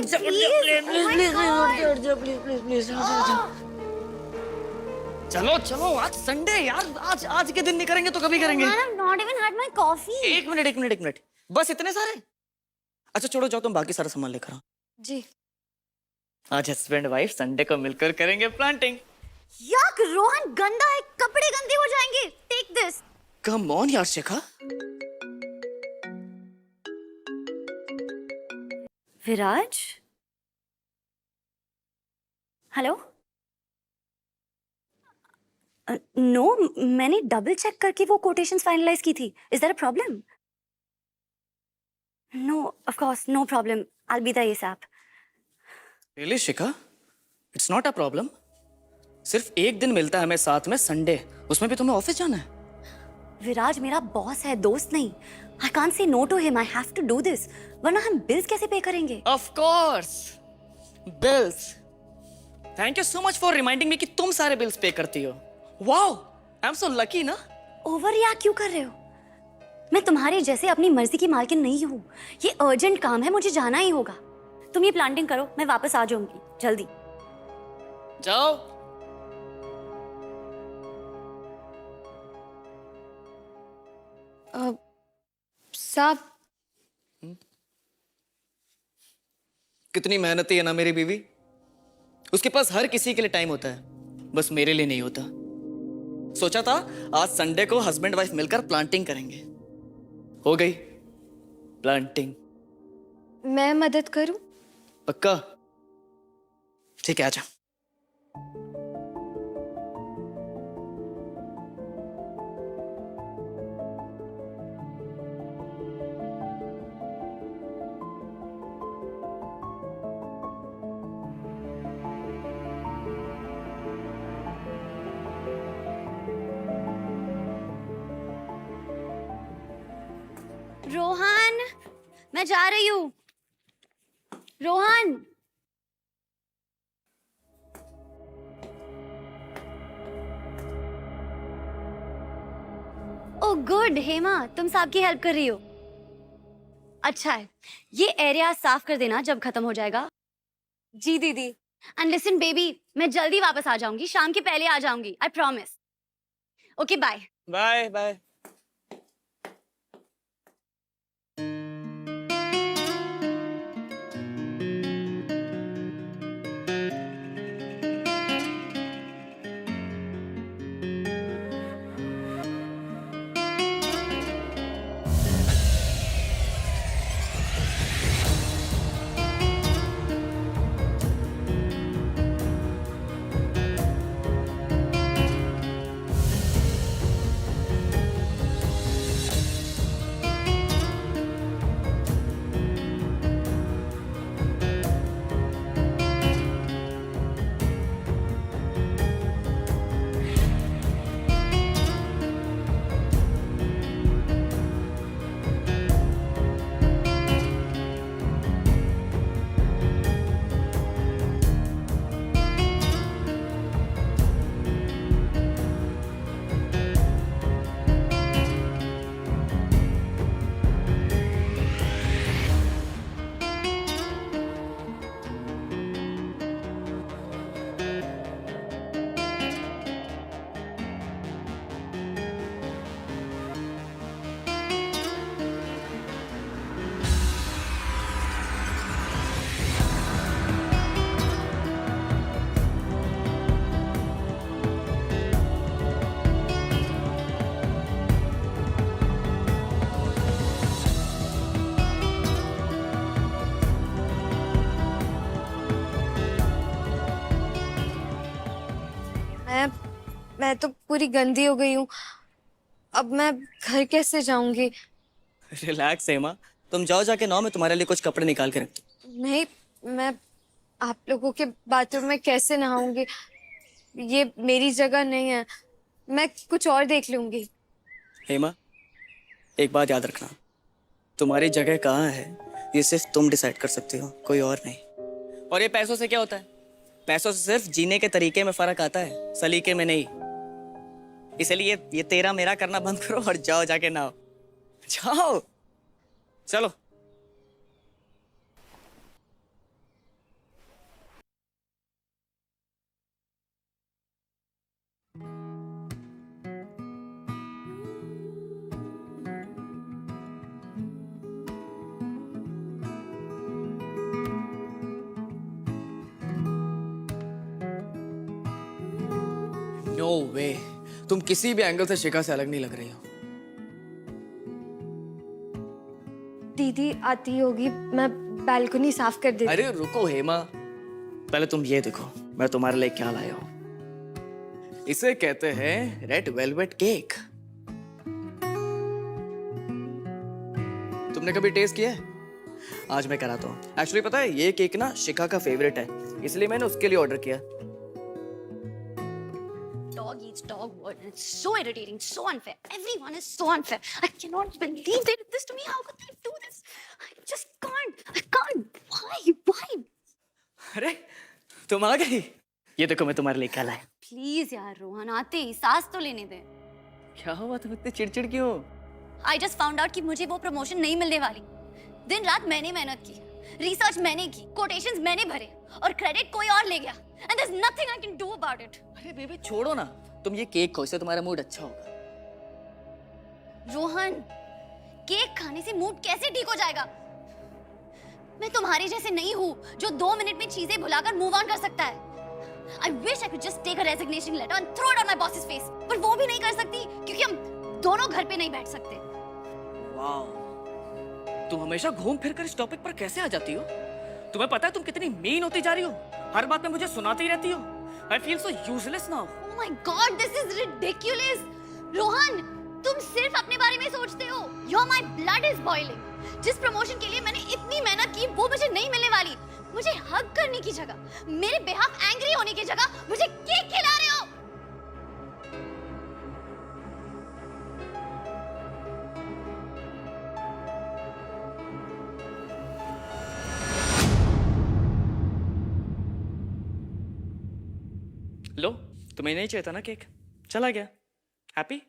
चलो चलो, आज संडे यार, आज आज के दिन नहीं करेंगे तो कभी करेंगे। Not even had my coffee. एक मिनट एक मिनट एक मिनट, बस इतने सारे? अच्छा छोड़ो, जाओ तुम बाकी सारा सामान लेकर आओ। जी। आज हस्बैंड वाइफ संडे को मिलकर करेंगे प्लांटिंग। याक रोहन, गंदा है, कपड़े गंदे हो जाएंगे। Take this. कम ऑन यार शिखा। विराज, हेलो। नो, मैंने डबल चेक करके वो कोटेशंस फाइनलाइज की थी। Is there a problem? No, of course no problem, I will be there ASAP. Really Shikha, it's not a problem. सिर्फ एक दिन मिलता है हमें साथ में, संडे, उसमें भी तुम्हें ऑफिस जाना है? विराज मेरा बॉस है, दोस्त नहीं। I can't say no to him, I have to do this, वरना हम बिल्स कैसे पे करेंगे? Of course, bills. Thank you so much for reminding me कि तुम सारे बिल्स पे करती हो। Wow, I am so lucky ना। ओवर रिएक्ट क्यों कर रहे हो? मैं तुम्हारे जैसे अपनी मर्जी की मालकिन नहीं हूँ। ये अर्जेंट काम है, मुझे जाना ही होगा। तुम ये प्लांटिंग करो, मैं वापस आ जाऊंगी जल्दी। जाओ। साहब, कितनी मेहनती है ना मेरी बीवी। उसके पास हर किसी के लिए टाइम होता है, बस मेरे लिए नहीं होता। सोचा था आज संडे को हस्बैंड वाइफ मिलकर प्लांटिंग करेंगे, हो गई प्लांटिंग। मैं मदद करूं? पक्का? ठीक है, आजा। रोहन, मैं जा रही हूँ। रोहन। ओह गुड, हेमा तुम साहब की हेल्प कर रही हो। अच्छा है, ये एरिया साफ कर देना जब खत्म हो जाएगा। जी दीदी। एंड लिसन बेबी, मैं जल्दी वापस आ जाऊंगी, शाम के पहले आ जाऊंगी, I promise. Okay bye. Bye bye. मैं तो पूरी गंदी हो गई हूँ। अब मैं घर कैसे जाऊंगी? रिलैक्स हेमा, तुम जाओ, जाके नाव में तुम्हारे लिए कुछ कपड़े निकाल के रखती। नहीं, मैं आप लोगों के बाथरूम में कैसे नहाऊंगी? ये मेरी जगह नहीं है, मैं कुछ और देख लूंगी। हेमा, एक बात याद रखना, तुम्हारी जगह कहाँ है ये सिर्फ तुम डिसाइड कर सकती हो, कोई और नहीं। और ये पैसों से क्या होता है? पैसों से सिर्फ जीने के तरीके में फर्क आता है, सलीके में नहीं। इसलिए ये तेरा मेरा करना बंद करो और जाओ, जाके नहाओ। जाओ, चलो। नो वे, तुम किसी भी एंगल से शिखा से अलग नहीं लग रही हो। दीदी आती होगी, मैं बालकनी साफ कर देती। अरे रुको हेमा, पहले तुम ये देखो मैं तुम्हारे लिए क्या लाया हूं। इसे कहते हैं रेड वेलवेट केक। तुमने कभी टेस्ट किया है? आज मैं कराता हूँ। एक्चुअली पता है ये केक ना शिखा का फेवरेट है, इसलिए मैंने उसके लिए ऑर्डर किया। Dog eats dog word and it's so irritating, so unfair. Everyone is so unfair. I cannot believe they did this to me. How could they do this? I just can't. I can't. Why? अरे तुम आ गई। ये देखो मैं तुम्हारे लिए क्या लाया। प्लीज यार रोहन, आते ही सांस तो लेने दे। क्या हुआ, तुम इतने चिड़चिड़ क्यों हो? I just found out कि मुझे वो प्रमोशन नहीं मिलने वाली। दिन रात मैंने मेहनत की, रिसर्च मैंने की, कोटेशंस मैंने भरे और क्रेडिट कोई और ले गया। And there's nothing I can do about it. अरे बेबी छोड़ो ना, तुम ये केक खाओ, इससे तुम्हारा मूड अच्छा होगा। रोहन, केक खाने से मूड कैसे ठीक हो जाएगा? मैं तुम्हारे जैसे नहीं हूँ जो 2 मिनट में चीजें भुलाकर मूव ऑन कर सकता है। I wish I could just take a resignation letter and throw it on my boss's face. पर वो भी नहीं कर सकती क्योंकि हम दोनों घर पे नहीं बैठ सकते। वाओ, तुम हमेशा घूम फिर कर इस टॉपिक पर कैसे आ जाती हो? तुम्हें पता है तुम कितनी मीन होती जा रही हो? हर बात में मुझे सुनाती रहती हो। I feel so useless now. Oh my God, this is ridiculous. Rohan, तुम सिर्फ अपने बारे में सोचते हो। My blood is boiling. जिस प्रमोशन के लिए मैंने इतनी मेहनत की वो मुझे नहीं मिलने वाली। मुझे हग करने की जगह, मेरे बेहाफ एंग्री होने की जगह मुझे केक खिला रहे हो। लो, तुम्हें नहीं चाहिए था ना केक, चला गया। Happy?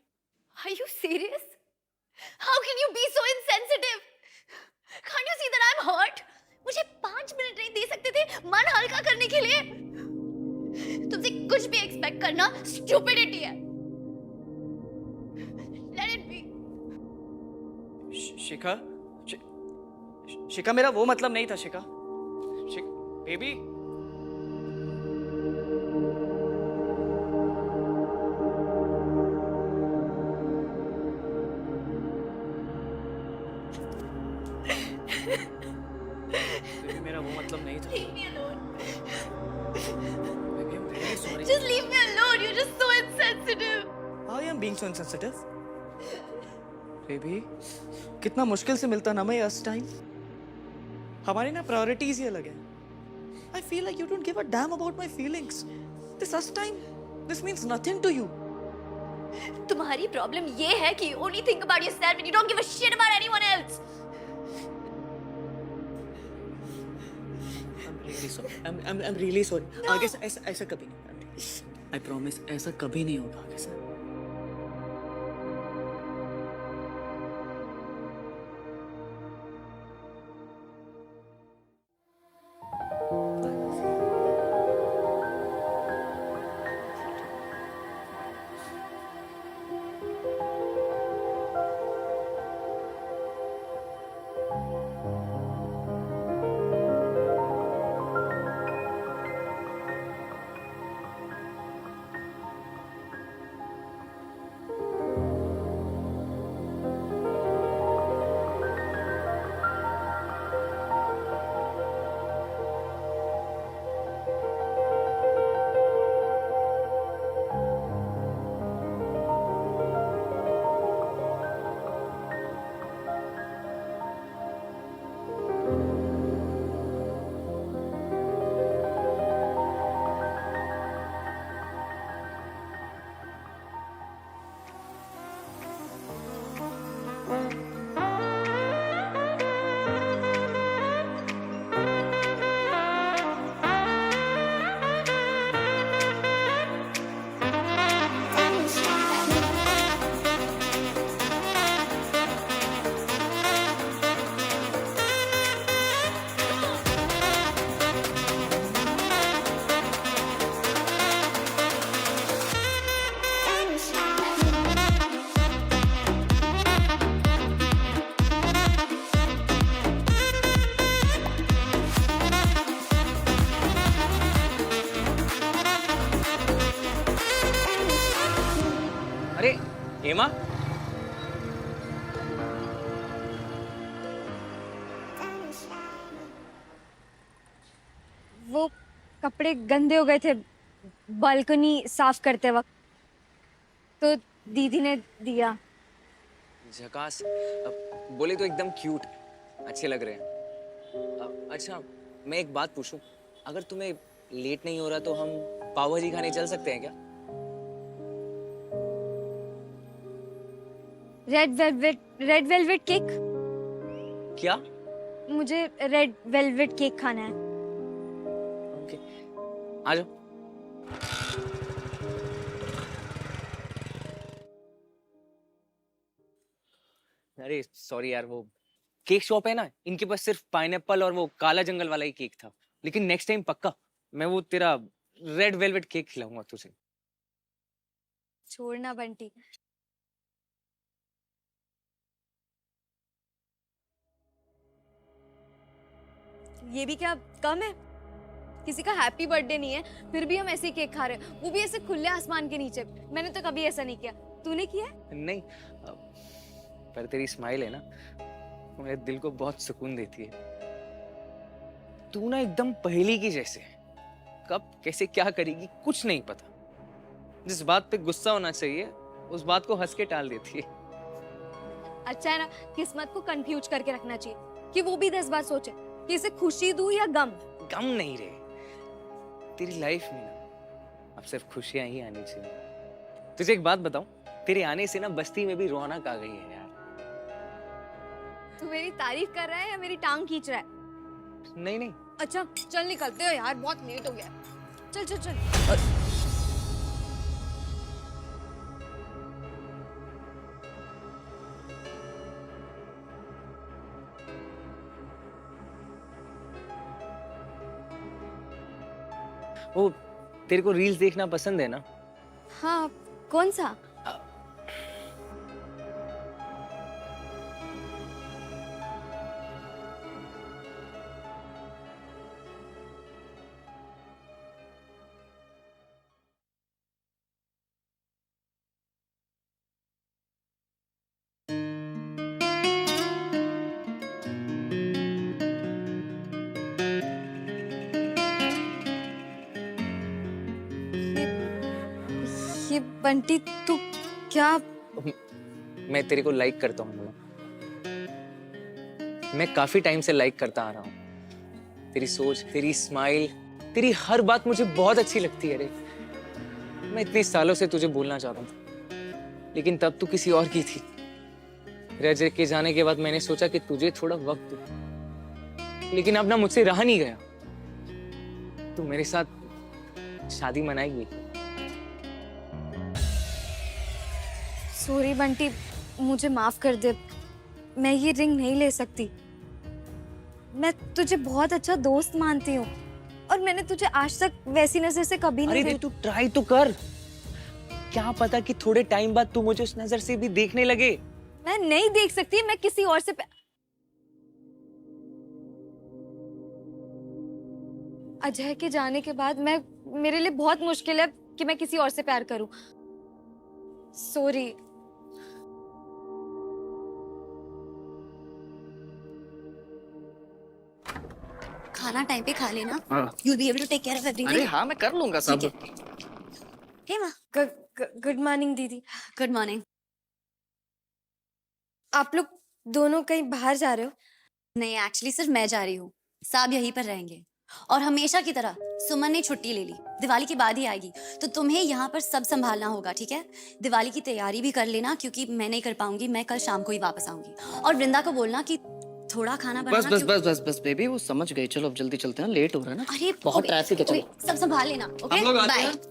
Are you serious? How can you be so insensitive? Can't you see that I'm hurt? मुझे 5 मिनट नहीं दे सकते थे मन हल्का करने के लिए? तुमसे कुछ भी एक्सपेक्ट करना स्टूपिडिटी है। Let it be. शिखा, शिखा मेरा वो मतलब नहीं था शिखा। बेबी मेरा वो मतलब नहीं था। Leave me alone. Baby, I'm really sorry. Just leave me alone. You're just so insensitive. I am being so insensitive. Baby कितना मुश्किल से मिलता ना मैं अस टाइम। हमारी ना प्रायोरिटीज ही अलग है। I feel like you don't give a damn about my feelings. This us time, this means nothing to you. तुम्हारी प्रॉब्लम ये है कि you only think about yourself and you don't give a shit about anyone else. I'm really sorry. आगे से ऐसा कभी नहीं। I promise ऐसा कभी नहीं होगा आगे से। कपड़े गंदे हो गए थे बालकनी साफ करते वक्त, तो दीदी ने दिया। झकास। अब बोले तो एकदम क्यूट, अच्छे लग रहे हैं। अच्छा, मैं एक बात पूछूं, अगर तुम्हें लेट नहीं हो रहा तो हम पाव भाजी खाने चल सकते हैं क्या? Red velvet cake. क्या? मुझे रेड वेलवेट केक खाना है। ओके, आ जाओ। अरे सॉरी यार, वो केक शॉप है ना, इनके पास सिर्फ पाइनएप्पल और वो काला जंगल वाला ही केक था। लेकिन नेक्स्ट टाइम पक्का मैं वो तेरा रेड वेलवेट केक खिलाऊंगा तुझे। छोड़ना बंटी। ये भी क्या कम है? किसी का हैप्पी बर्थडे नहीं है फिर भी हम ऐसे ही केक खा रहे हैं, वो भी ऐसे खुले आसमान के नीचे। मैंने तो कभी ऐसा नहीं किया, तूने किया है? नहीं, पर तेरी स्माइल है ना, वो मेरे दिल को बहुत सुकून देती है। तू ना एकदम पहेली की जैसे, कब कैसे क्या करेगी कुछ नहीं पता। जिस बात पे गुस्सा होना चाहिए उस बात को हंस के टाल देती है। अच्छा है ना, किस्मत को कंफ्यूज करके रखना चाहिए कि वो भी 10 बार सोचे कि इसे खुशी दूं या गम। गम नहीं रे, तेरी लाइफ में ना अब सिर्फ खुशियां ही आनी चाहिए। तुझे एक बात बताऊं, तेरे आने से ना बस्ती में भी रौनक आ गई है यार। तू मेरी तारीफ कर रहा है या मेरी टांग खींच रहा है? नहीं नहीं। अच्छा चल निकलते हो यार, बहुत लेट हो गया। चल चल चल। वो तेरे को रील्स देखना पसंद है ना? हाँ, कौन सा? ये बंटी तू क्या? मैं तेरे को लाइक करता हूँ ना। मैं काफी टाइम से लाइक करता आ रहा हूँ। तेरी सोच, तेरी स्माइल, तेरी हर बात मुझे बहुत अच्छी लगती है रे। मैं इतने सालों से तुझे बोलना चाहता था, लेकिन तब तू किसी और की थी। रजय के जाने के बाद मैंने सोचा कि तुझे थोड़ा वक्त दूं, लेकिन अब ना मुझसे रहा नहीं गया। तू मेरे साथ शादी मनाएगी? सॉरी बंटी, मुझे माफ कर दे, मैं ये रिंग नहीं ले सकती। मैं तुझे बहुत अच्छा दोस्त मानती हूँ और मैंने तुझे आज तक वैसी नजर से कभी नहीं अरे तू ट्राई तो कर, क्या पता कि थोड़े टाइम बाद तू मुझे उस नजर से भी देखने लगे। मैं नहीं देख सकती, मैं किसी और से अजय के जाने के बाद मेरे लिए बहुत मुश्किल है कि मैं किसी और से प्यार करूं। सॉरी। खाना टाइम पे खा लेना। हाँ। You'll be able to take care of everything. अरे हाँ, मैं कर लूंगा सब। हे माँ, गुड मॉर्निंग दीदी। Good morning. आप लोग दोनों कहीं बाहर जा रहे हो? नहीं, एक्चुअली सिर्फ मैं जा रही हूँ, साहब यहीं पर रहेंगे। और हमेशा की तरह सुमन ने छुट्टी ले ली, दिवाली के बाद ही आएगी, तो तुम्हें यहाँ पर सब संभालना होगा, ठीक है? दिवाली की तैयारी भी कर लेना, क्योंकि मैं नहीं कर पाऊंगी, मैं कल शाम को ही वापस आऊंगी। और वृंदा को बोलना कि थोड़ा खाना बस बनाना। बस बस बस बस बेबी, वो समझ गई। चलो अब जल्दी चलते हैं, लेट हो रहा है ना। अरे बहुत ट्रैफिक है। चलो सब संभाल लेना, ओके? हम लोग आते बाय। हैं।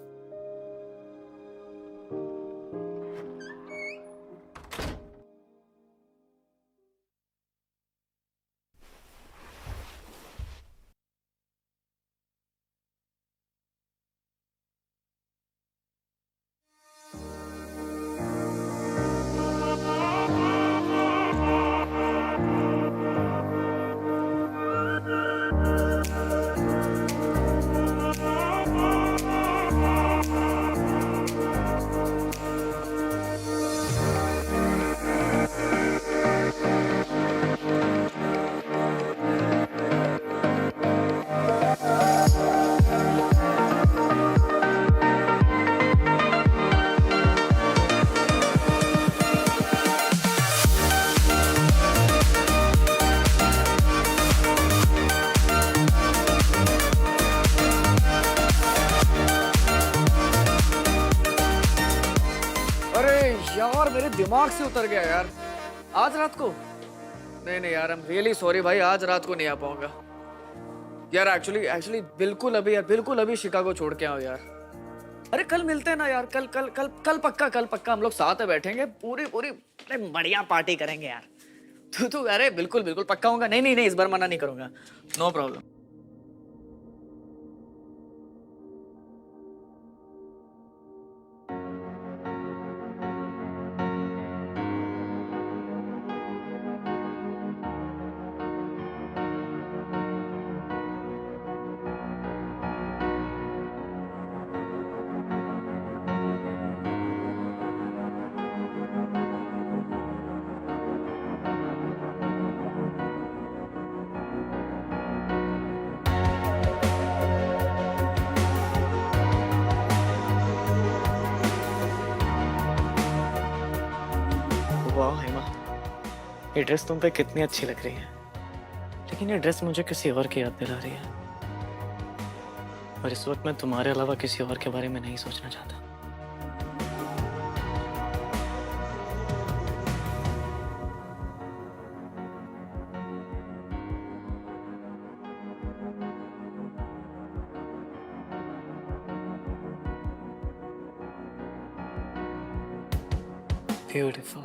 दिमाग से उतर गया यार। आज रात को? नहीं नहीं यार, आई एम रियली सॉरी भाई, आज रात को नहीं आ पाऊंगा यार। एक्चुअली बिल्कुल अभी शिकागो छोड़ के आओ यार। अरे कल मिलते हैं ना यार, कल पक्का हम लोग साथ में बैठेंगे, पूरी बढ़िया पार्टी करेंगे यार। तू अरे बिल्कुल पक्का होगा। नहीं इस बार मना नहीं करूंगा, नो प्रॉब्लम। वाह हेमा, ये ड्रेस तुम पे कितनी अच्छी लग रही है, लेकिन ये ड्रेस मुझे किसी और की याद दिला रही है, और इस वक्त मैं तुम्हारे अलावा किसी और के बारे में नहीं सोचना चाहता। ब्यूटीफुल।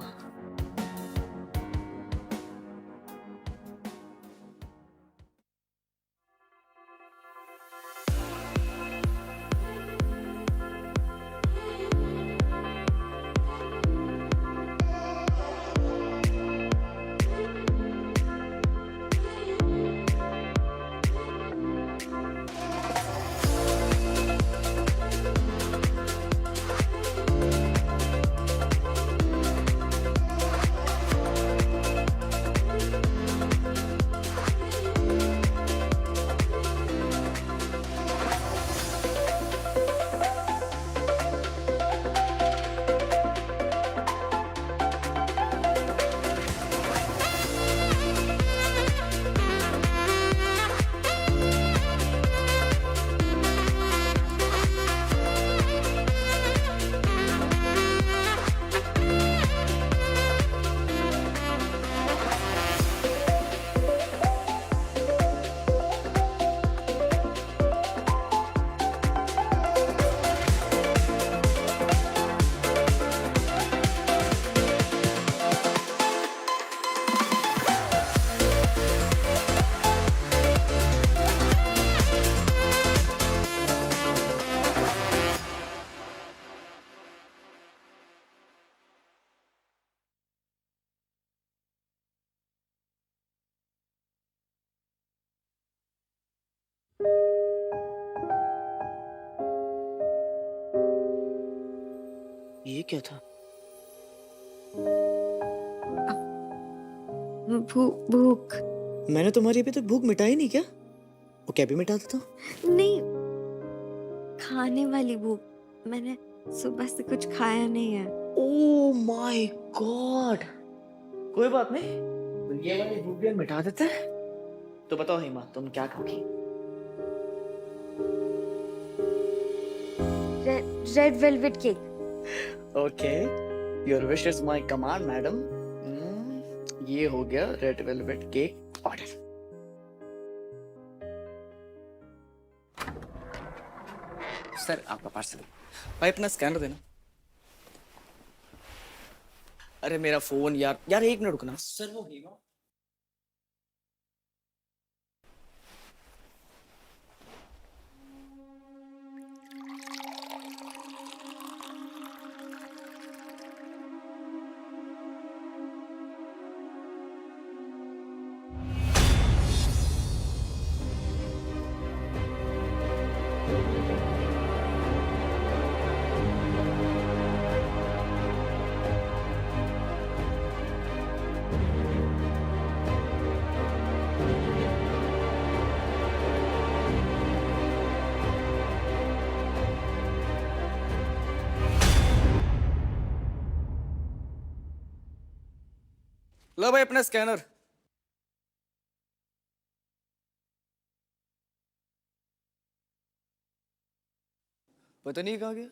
ये क्या था? भूख। मैंने तुम्हारी अभी तक भूख मिटाई नहीं क्या? वो क्या भी मिटा देता? नहीं, खाने वाली भूख। मैंने सुबह से कुछ खाया नहीं है। ओह माय गॉड, कोई बात नहीं, तो ये वाली भूख भी हम मिटा देते हैं। तो बताओ हेमा, तुम क्या खाओगी? Red velvet cake. Okay, your wish is my command madam. ये हो गया red velvet cake order. Sir आपका पार्सल। भाई अपना स्कैनर देना। अरे मेरा फोन यार 1 मिनट रुकना। सर वो हेमा। लो भाई अपना स्कैनर। पता नहीं कहाँ गया।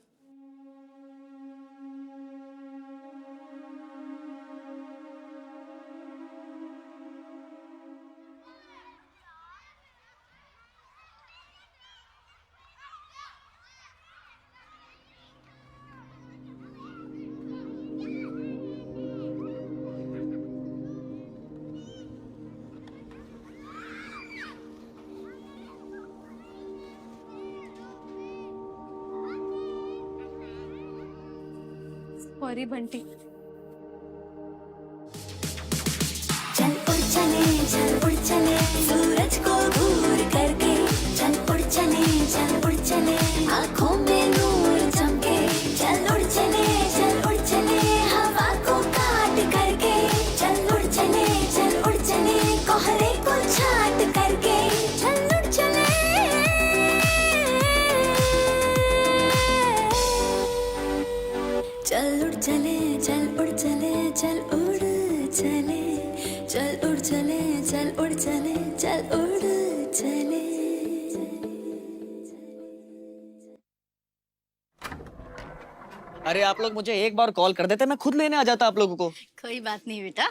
सॉरी बंटी। चल उड़ चले चल उड़ चले सूरज को घूर करके, चल उड़ चले आंखों में नूर चमके, चल उड़ चले हवा को काट करके, चल उड़ चले कोहरे को छाट करके, चल उड़ चले चल उड़ चले चल उड़ चले चल उड़ चले चल उड़ चले चल उड़ चले चल उड़ चले। अरे आप लोग मुझे एक बार कॉल कर देते, मैं खुद लेने आ जाता आप लोगों को। कोई बात नहीं बेटा।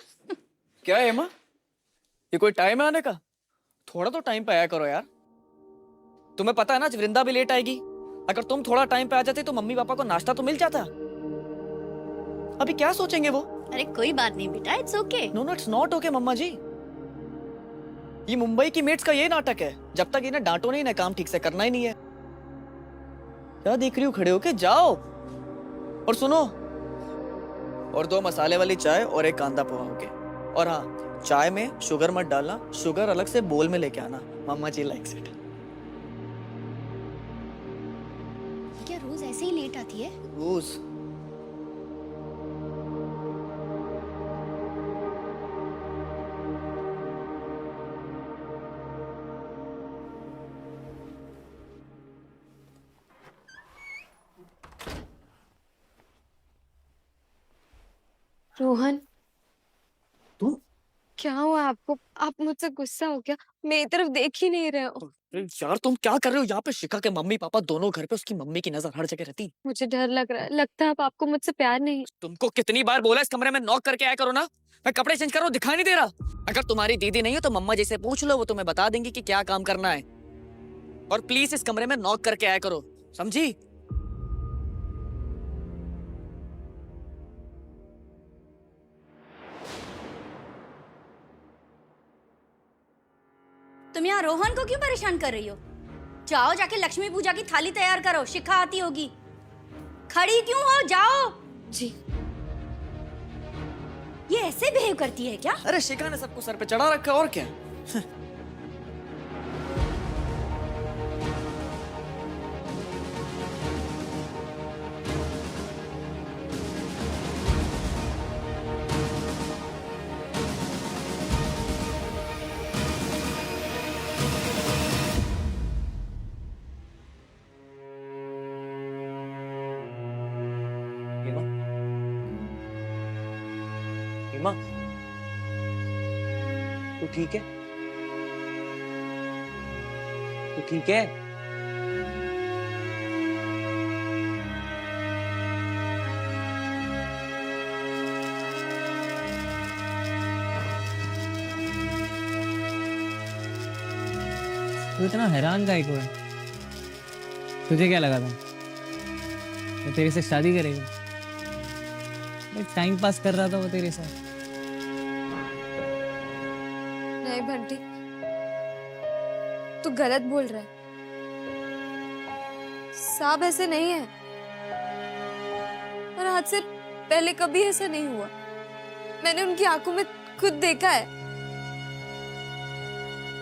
क्या है हेमा, ये कोई टाइम है आने का? थोड़ा तो टाइम पे आया करो यार। तुम्हें पता है ना आज वृंदा भी लेट आएगी। अगर तुम थोड़ा टाइम पे आ जाते तो मम्मी पापा को नाश्ता तो मिल जाता। अभी क्या सोचेंगे वो? अरे कोई बात नहीं बेटा, it's okay. No no it's not okay mamma ji. ये मुंबई की मेट्स का ये नाटक है, जब तक इन्हें डांटो नहीं ना काम ठीक से करना ही नहीं है। क्या देख रही हो खड़े होके, जाओ। और सुनो, और 2 मसाले वाली चाय और 1 कांदा पोहा होके। और हाँ, चाय में शुगर मत डालना, शुगर अलग से बोल में लेके आना, मम्मा जी लाइक्स इट। क्या रोज ऐसे ही लेट आती है? रोज? रोहन, तू? क्या हुआ आपको? आप मुझसे गुस्सा हो क्या? मेरी तरफ देख ही नहीं रहे हो। अरे यार तुम क्या कर रहे हो यहाँ पे? शिखा के मम्मी पापा दोनों घर पे, उसकी मम्मी की नजर हर जगह रहती। मुझे डर लग रहा है, लगता है अब आपको मुझसे प्यार नहीं। तुमको कितनी बार बोला इस कमरे में नॉक करके आया करो ना। मैं कपड़े चेंज कर रहा हूँ, दिखाई नहीं दे रहा। अगर तुम्हारी दीदी नहीं हो तो मम्मा जी से पूछ लो, वो तुम्हें बता देंगी कि क्या काम करना है। और प्लीज इस कमरे में नॉक करके आया करो, समझी? तुम यहाँ रोहन को क्यों परेशान कर रही हो? जाओ जाके लक्ष्मी पूजा की थाली तैयार करो, शिखा आती होगी। खड़ी क्यों हो, जाओ। जी। ये ऐसे बिहेव करती है क्या? अरे शिखा ने सबको सर पे चढ़ा रखा, और क्या। हेमा, हेमा, तू ठीक है? तू ठीक है? तू इतना हैरान काहे को है? तुझे क्या लगा था वो तेरे से शादी करेगा? मैं टाइम पास कर रहा था वो तेरे साथ। नहीं बंटी, तू गलत बोल रहा है। साहब ऐसे नहीं है, और आज से पहले कभी ऐसा नहीं हुआ। मैंने उनकी आंखों में खुद देखा है।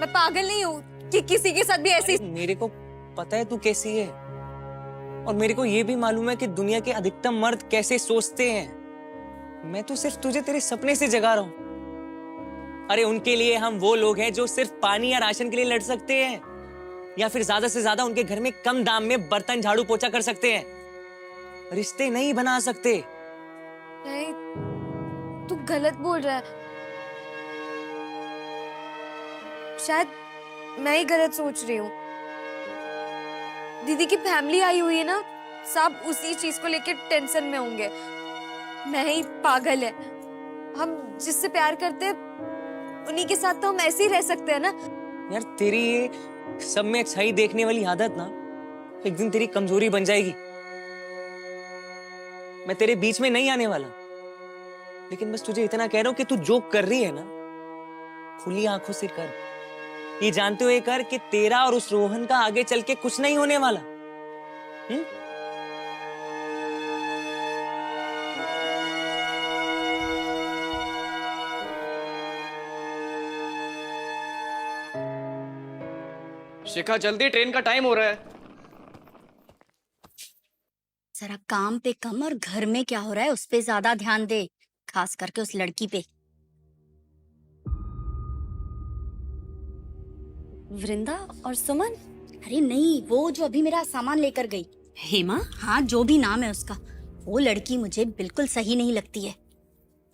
मैं पागल नहीं हूँ कि किसी के साथ भी ऐसी। मेरे को पता है तू कैसी है, और मेरे को ये भी मालूम है कि दुनिया के अधिकतम मर्द कैसे सोचते हैं। मैं तो सिर्फ तुझे तेरे सपने से जगा रहा हूं। अरे उनके लिए हम वो लोग हैं जो सिर्फ पानी या राशन के लिए लड़ सकते हैं, या फिर ज्यादा से ज्यादा उनके घर में कम दाम में बर्तन झाड़ू पोछा कर सकते हैं, रिश्ते नहीं बना सकते। नहीं, तू गलत बोल रहा है। शायद मैं ही गलत सोच रही हूँ। दीदी की फैमिली आई हुई है ना, सब उसी चीज को लेके टेंशन में होंगे। मैं ही पागल है। हम जिससे प्यार करते हैं उन्हीं के साथ तो हम ऐसे ही रह सकते हैं ना। यार तेरी ये सब में अच्छाई देखने वाली आदत ना एक दिन तेरी कमजोरी बन जाएगी। मैं तेरे बीच में नहीं आने वाला, लेकिन बस तुझे इतना कह रहा हूं कि तू जो कर रही है ना, खुली आंखों से कर। ये जानते हुए कर कि तेरा और उस रोहन का आगे चल के कुछ नहीं होने वाला। शिखा जल्दी, ट्रेन का टाइम हो रहा है। जरा काम पे कम और घर में क्या हो रहा है उस पे ज्यादा ध्यान दे, खास करके उस लड़की पे। वृंदा और सुमन? अरे नहीं, वो जो अभी मेरा सामान लेकर गई। हेमा? हाँ, जो भी नाम है उसका, वो लड़की मुझे बिल्कुल सही नहीं लगती है।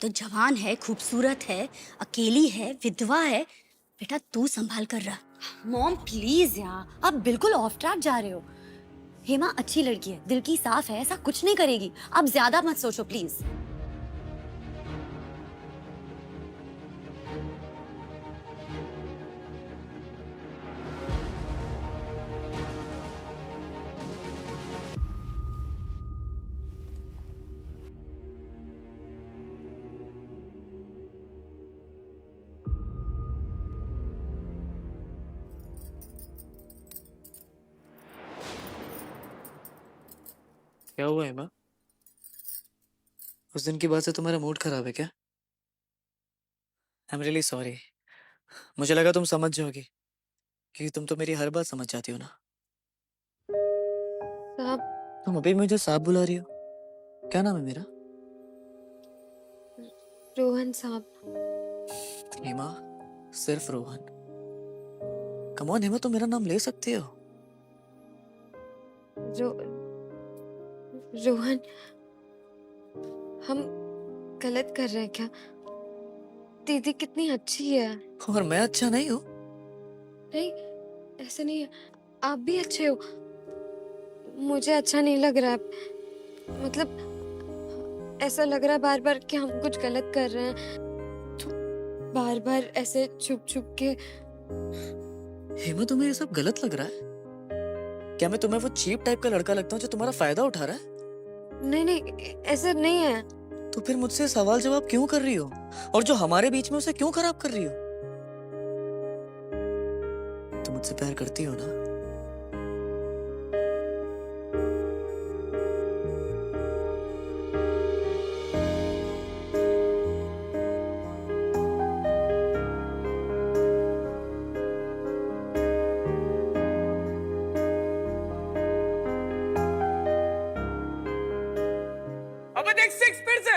तो जवान है, खूबसूरत है, अकेली है, विधवा है। बेटा तू संभाल कर रहा। मॉम प्लीज यार, आप बिल्कुल ऑफ ट्रैक जा रहे हो। हेमा अच्छी लड़की है, दिल की साफ है, ऐसा कुछ नहीं करेगी। आप ज्यादा मत सोचो प्लीज। क्या हुआ हेमा? उस दिन की बात से तुम्हारा मूड खराब है क्या? I am really sorry. मुझे लगा तुम समझ जाओगी, क्योंकि तुम तो मेरी हर बात समझ जाती हो ना। साहब, तुम अभी मुझे साहब बुला रही हो? क्या नाम है मेरा? रोहन साहब। हेमा, सिर्फ रोहन। कम ऑन हेमा, तुम मेरा नाम ले सकती हो। रोहन, हम गलत कर रहे हैं क्या? दीदी कितनी अच्छी है। और मैं अच्छा नहीं हूँ? नहीं, ऐसे नहीं है, आप भी अच्छे हो। मुझे अच्छा नहीं लग रहा है। मतलब ऐसा लग रहा है बार बार कि हम कुछ गलत कर रहे हैं, तो बार बार ऐसे छुप छुप के। हेमा, तुम्हें ये सब गलत लग रहा है? क्या मैं तुम्हें वो चीप टाइप का लड़का लगता हूँ जो तुम्हारा फायदा उठा रहा है? नहीं नहीं, ऐसा नहीं है। तो फिर मुझसे सवाल जवाब क्यों कर रही हो, और जो हमारे बीच में उसे क्यों खराब कर रही हो? तुम मुझसे प्यार करती हो ना? अबे देख, सिक्स फिर से।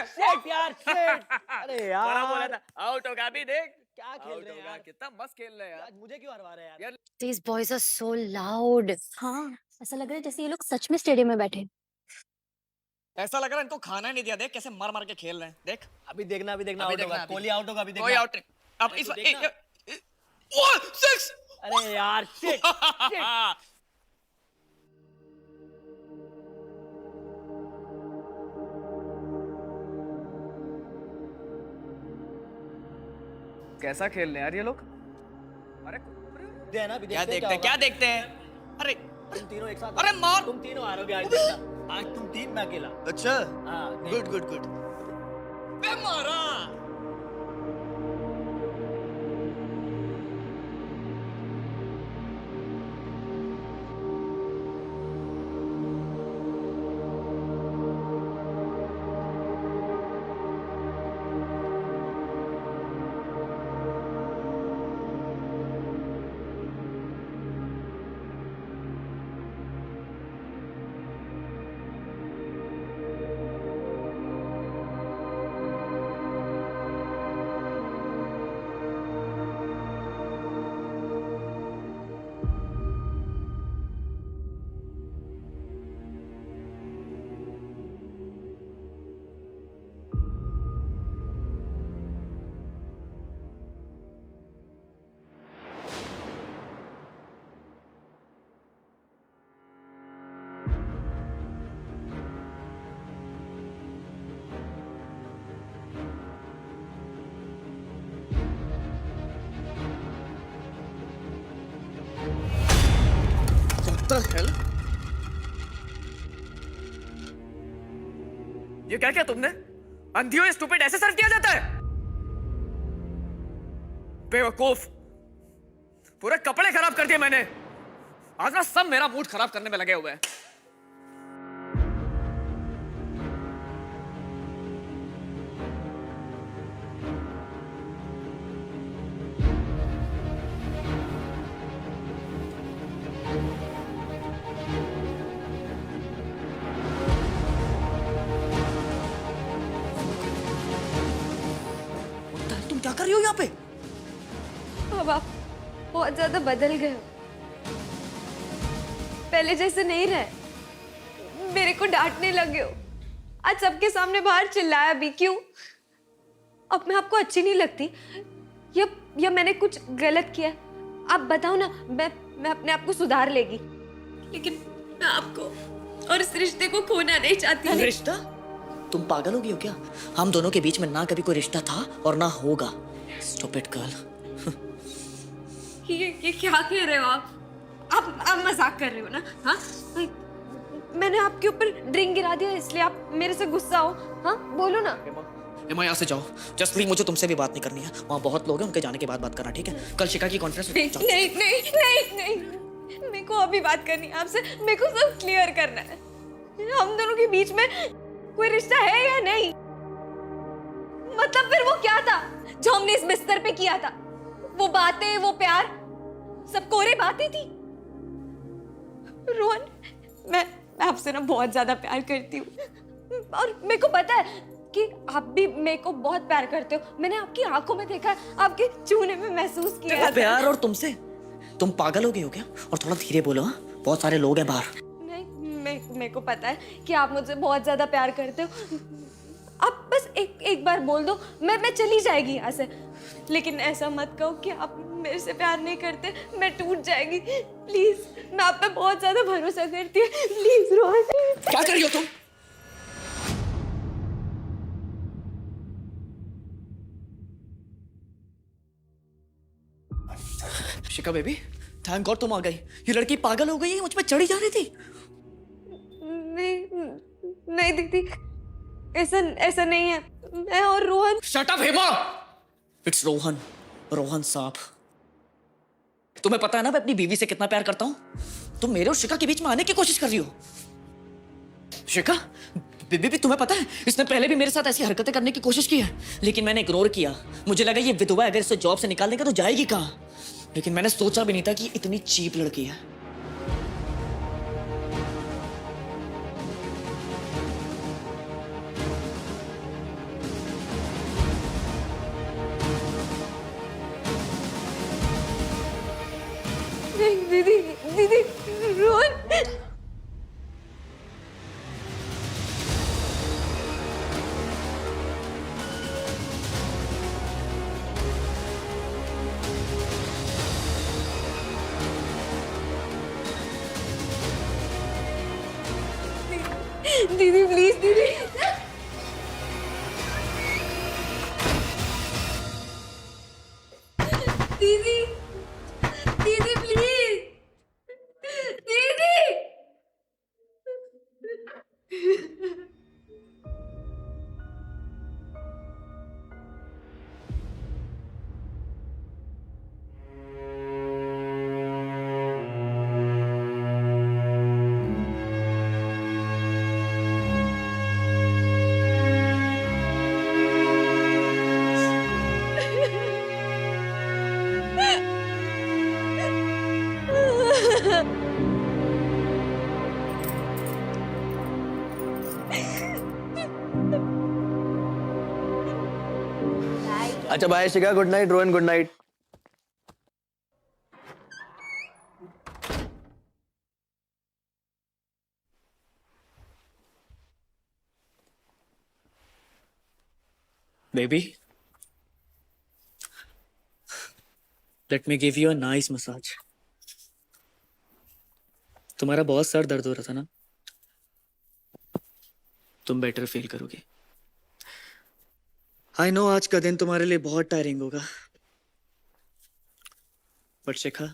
यार अरे बड़ा बोला यार, था, आउट होगा। अभी देख, क्या खेल आउट रहे हैं होगा। यार? कितना मस्त खेल रहे हैं यार। आज मुझे क्यों हरवा रहे हैं यार? These boys are so loud. हाँ, ऐसा लग रहा है जैसे ये लोग सच में स्टेडियम में बैठे। ऐसा लग रहा है इनको खाना ही नहीं दिया। देख कैसे मार मार के खेल रहे हैं। देख अभी देखना, अभी आउट देखना, होगा, अभी कोहली आउट होगा, अभी कोई देखना। आउट नहीं। अब अरे इस तो देखना। सिक्स। अरे यार शिट। कैसा खेल रहे हैं यार ये लोग? अरे देना भी क्या देखते हैं, क्या देखते हैं? अरे तुम तीनों एक साथ। अरे मार। तुम तीनों हारोगे आज, देखना। आज तुम तीन, मैं अकेला। अच्छा, हाँ गुड गुड गुड। बे मारा। What the hell? ये क्या किया तुमने? अंधियों स्टूपिड ऐसे सर्व किया जाता है? बेवकूफ, पूरे कपड़े खराब कर दिए मैंने। आज ना सब मेरा मूड खराब करने में लगे हुए हैं। तुम क्या कर रही हो यहाँ पे? अब आप बहुत ज्यादा बदल गए हो, पहले जैसे नहीं रहे, मेरे को डांटने लगे हो, आज सबके सामने बाहर चिल्लाया भी क्यों? अब मैं आपको अच्छी नहीं लगती या मैंने कुछ गलत किया? आप बताओ ना, मैं अपने आप को सुधार लेगी, लेकिन मैं आपको और इस रिश्ते को खोना नहीं चाहती। रिश्ता? तुम पागल हो गई हो क्या? हम दोनों के बीच में ना कभी कोई रिश्ता था और ना होगा। Stupid girl. ये क्या कह रहे हो आप मजाक कर रहे हो ना? हाँ, मैंने आपके ऊपर ड्रिंक गिरा दिया इसलिए आप मेरे से गुस्सा हो? हाँ बोलो ना। एमा यहाँ से जाओ, जस्ट प्लीज, मुझे तुमसे भी बात नहीं करनी है। वहाँ बहुत लोग हैं, उनके जाने के बाद बात करना, ठीक है? कल शिखा की कॉन्फ्रेंस में जाओ। नहीं नहीं नहीं नहीं, मेरे को अभी बात करनी है आपसे, मेरे को सब क्लियर करना है। हम दोनों के बीच में कोई रिश्ता है या नहीं? मतलब फिर वो क्या था जो हमने इस बिस्तर पे किया था? वो बातें, वो प्यार, सब कोरे बातें थी। रोहन, मैं आपसे ना बहुत ज्यादा प्यार करती हूँ और मेरे को पता है कि आप भी मेरे को बहुत प्यार करते हो। मैंने आपकी आंखों में देखा, आपके छूने में महसूस किया। प्यार और तुमसे? तुम पागल हो गए हो क्या? और थोड़ा धीरे बोलो, हाँ? बहुत सारे लोग हैं बाहर। नहीं, मेरे को पता है कि आप मुझसे बहुत ज्यादा प्यार करते हो। आप बस एक बार बोल दो, मैं चली जाएगी यहाँ से। लेकिन ऐसा मत कहो कि आप मेरे से प्यार नहीं करते, मैं टूट जाएगी। प्लीज, मैं आप पे बहुत ज्यादा भरोसा करती हूँ। प्लीज रोहन। क्या कर रही हो तुम? शिखा बेबी, थैंक गॉड तुम आ गई। ये लड़की पागल हो गई है, मुझ पे चढ़ी जा रही थी। नहीं दीदी, ऐसा नहीं है। मैं और Rohan. Shut up Hema. It's Rohan, Rohan साहब। तुम्हें पता है ना मैं अपनी बीवी से कितना प्यार करता हूँ? तुम मेरे और शिखा के बीच में आने की कोशिश कर रही हो। शिखा बेबी, तुम्हें पता है इसने पहले भी मेरे साथ ऐसी हरकतें करने की कोशिश की है, लेकिन मैंने इग्नोर किया। मुझे लगा ये विधवा है, अगर इसे जॉब से निकाल देगा तो जाएगी कहाँ। लेकिन मैंने सोचा भी नहीं था कि इतनी चीप लड़की है। दीदी रोहन। दीदी प्लीज, दीदी दीदी दीदी प्लीज, दीदी। अच्छा bye Shikha, good night. Rohan good night. Baby, let me give you a nice massage. तुम्हारा बहुत सर दर्द हो रहा था ना? तुम बेटर फील करोगे। आई नो आज का दिन तुम्हारे लिए बहुत टायरिंग होगा, बट शिखा,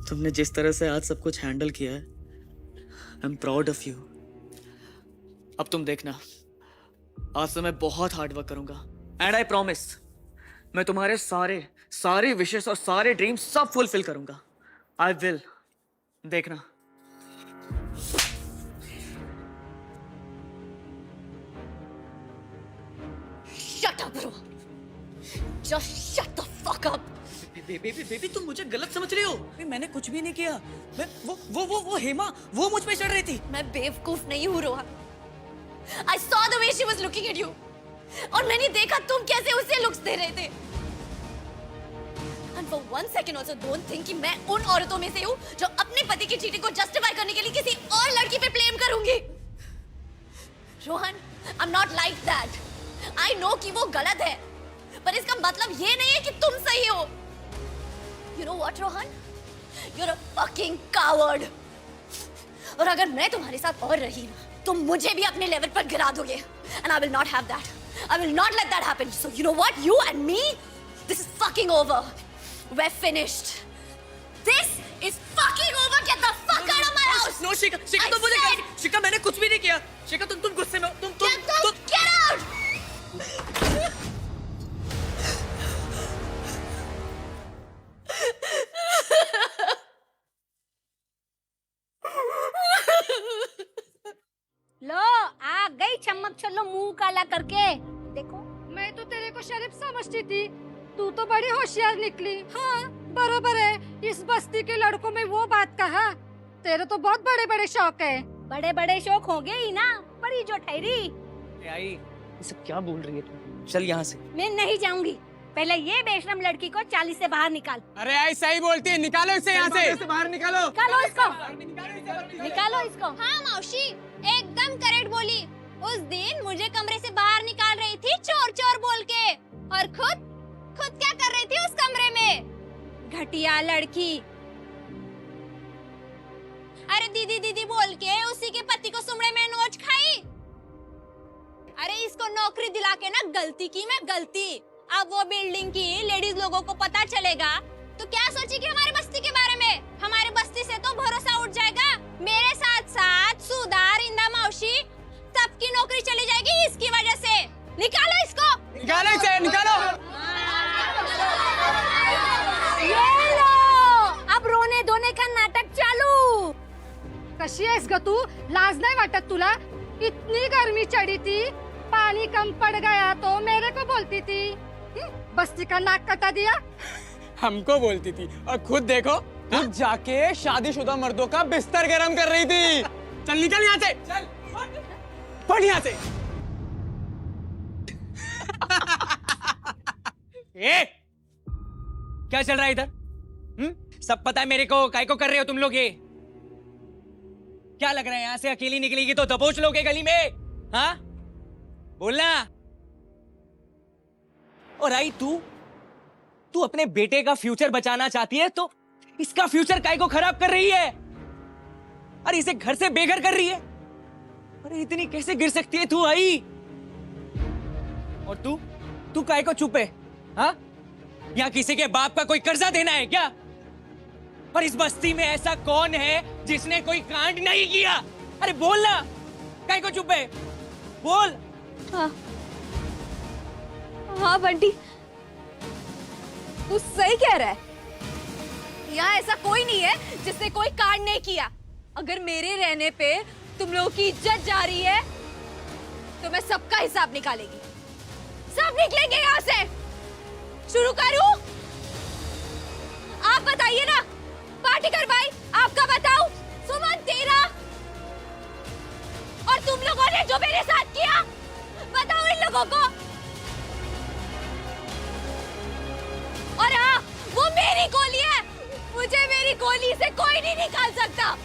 तुमने जिस तरह से आज सब कुछ हैंडल किया है, I am proud of you. अब तुम देखना, आज से मैं बहुत हार्ड वर्क करूंगा एंड आई प्रॉमिस मैं तुम्हारे सारे विशेस और सारे ड्रीम्स सब फुलफिल करूंगा। आई विल, देखना। Shut up, bro. Just shut the fuck up. Baby तुम मुझे गलत समझ रही हो। मैंने कुछ भी नहीं किया। मैं वो हेमा, वो मुझ पे चढ़ रही थी। मैं बेवकूफ नहीं हूँ Rohan. I saw the way she was looking at you. और मैंने देखा तुम कैसे उसे लुक्स दे रहे थे। And for 1 second also don't think कि मैं उन औरतों में से हूँ जो अपने पति की चीटिंग को जस्टिफाई करने के लिए किसी और लड़की पे ब्लेम करूंगी। Rohan, I'm not like that. I know कि वो गलत है, पर इसका मतलब ये नहीं है कि तुम सही हो। You know what, Rohan? You're a fucking coward. और अगर मैं तुम्हारे साथ और रही ना, तो मुझे भी अपने लेवल पर गिरा दोगे। And I will not have that. I will not let that happen. So you know what? You and me, this is fucking over. We're finished. This is fucking over. Get the fuck out of my house. No Shikha, Shikha तुम मुझे said- शिखा मैंने कुछ भी नहीं किया। शिखा तुम गुस्से में हो। Get out. लो आ गई चम्मच चलो मुंह काला करके। देखो मैं तो तेरे को शरीफ समझती थी, तू तो बड़ी होशियार निकली। हाँ बरोबर है, इस बस्ती के लड़कों में वो बात कहा। तेरे तो बहुत बड़े बड़े शौक है। बड़े बड़े शौक हो गए ही ना, बड़ी जो ठहरी। आई ये सब क्या बोल रही है तू? चल यहाँ से। मैं नहीं जाऊंगी, पहले ये बेशरम लड़की को चालीस से बाहर निकाल। अरे आई सही बोलती है, निकालो इसे यहाँ से बाहर निकालो। निकालो इसको, निकालो इसको। हाँ मौसी, एकदम करेक्ट बोली। उस दिन मुझे कमरे से बाहर निकाल रही थी चोर चोर बोल के, और खुद क्या कर रही थी उस कमरे में? घटिया लड़की। अरे दीदी दीदी बोल के उसी के पति को सुमड़े में नोच खाई। अरे इसको नौकरी दिला के ना गलती की मैं गलती। अब वो बिल्डिंग की लेडीज लोगों को पता चलेगा तो क्या सोचेगी हमारे बस्ती के बारे में? हमारे बस्ती से तो भरोसा उठ जाएगा। मेरे साथ साथ सुधार, इंदा मौसी, सबकी नौकरी चली जाएगी इसकी वजह से। निकालो इसको, निकालो इसे, निकालो। ये लो, अब रोने धोने का नाटक चालू। कशी आहेस ग तू? लाज नाही वाटत तुला? इतनी गर्मी चढ़ी थी, पानी कम पड़ गया तो मेरे को बोलती थी। बस्ती का नाक कटा दिया। हमको बोलती थी और खुद देखो, खुद जाके शादीशुदा मर्दों का बिस्तर गरम कर रही थी। चल निकल यहाँ से, चल पढ़ यहाँ से। ए क्या चल रहा है इधर? सब पता है मेरे को, काय को कर रहे हो तुम लोग ये? क्या लग रहा है यहाँ से अकेली निकलेगी तो दबोच लोगे गली में? हाँ बोलना। और आई तू अपने बेटे का फ्यूचर बचाना चाहती है तो इसका फ्यूचर काय को खराब कर रही है? अरे इसे घर से बेघर कर रही है। अरे इतनी कैसे गिर सकती है तू आई? और तू काय को चुप है? हाँ यहाँ किसी के बाप का कोई कर्जा देना है क्या? और इस बस्ती में ऐसा कौन है जिसने कोई कांड नहीं किया? अरे बोल ना, काय को चुप है? बोल। हाँ बंटी, तू सही कह रहा है। यहाँ ऐसा कोई नहीं है जिसने कोई कांड नहीं किया। अगर मेरे रहने पे तुम लोगों की इज्जत जा रही है तो मैं सबका हिसाब निकालेगी। सब निकलेंगे यहाँ से। शुरू करूं? आप बताइए ना, पार्टी करवाई आपका बताऊं? सुमन तेरा, और तुम लोगों ने जो मेरे साथ किया बताओ इन लोगों को। और हाँ, वो मेरी गोली है, मुझे मेरी गोली से कोई नहीं निकाल सकता।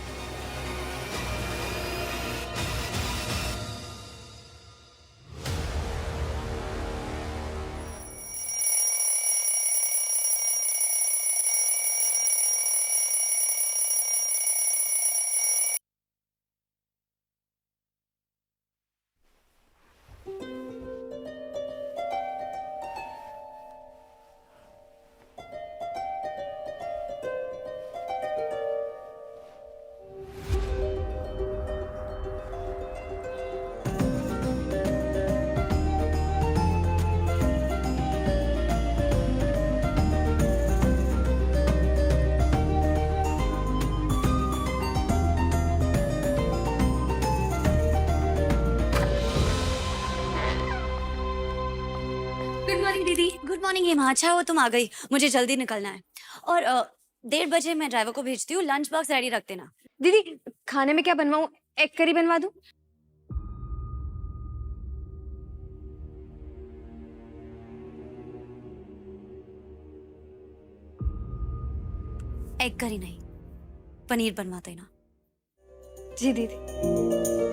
Good morning Hema. अच्छा हो तुम आ गई, मुझे जल्दी निकलना है। और 1:30 बजे मैं ड्राइवर को भेजती हूँ, लंच बॉक्स रेडी रख देना। दीदी खाने में क्या बनवाऊं? एग करी बनवा दूं? एग करी नहीं, पनीर बनवा देना। जी दीदी।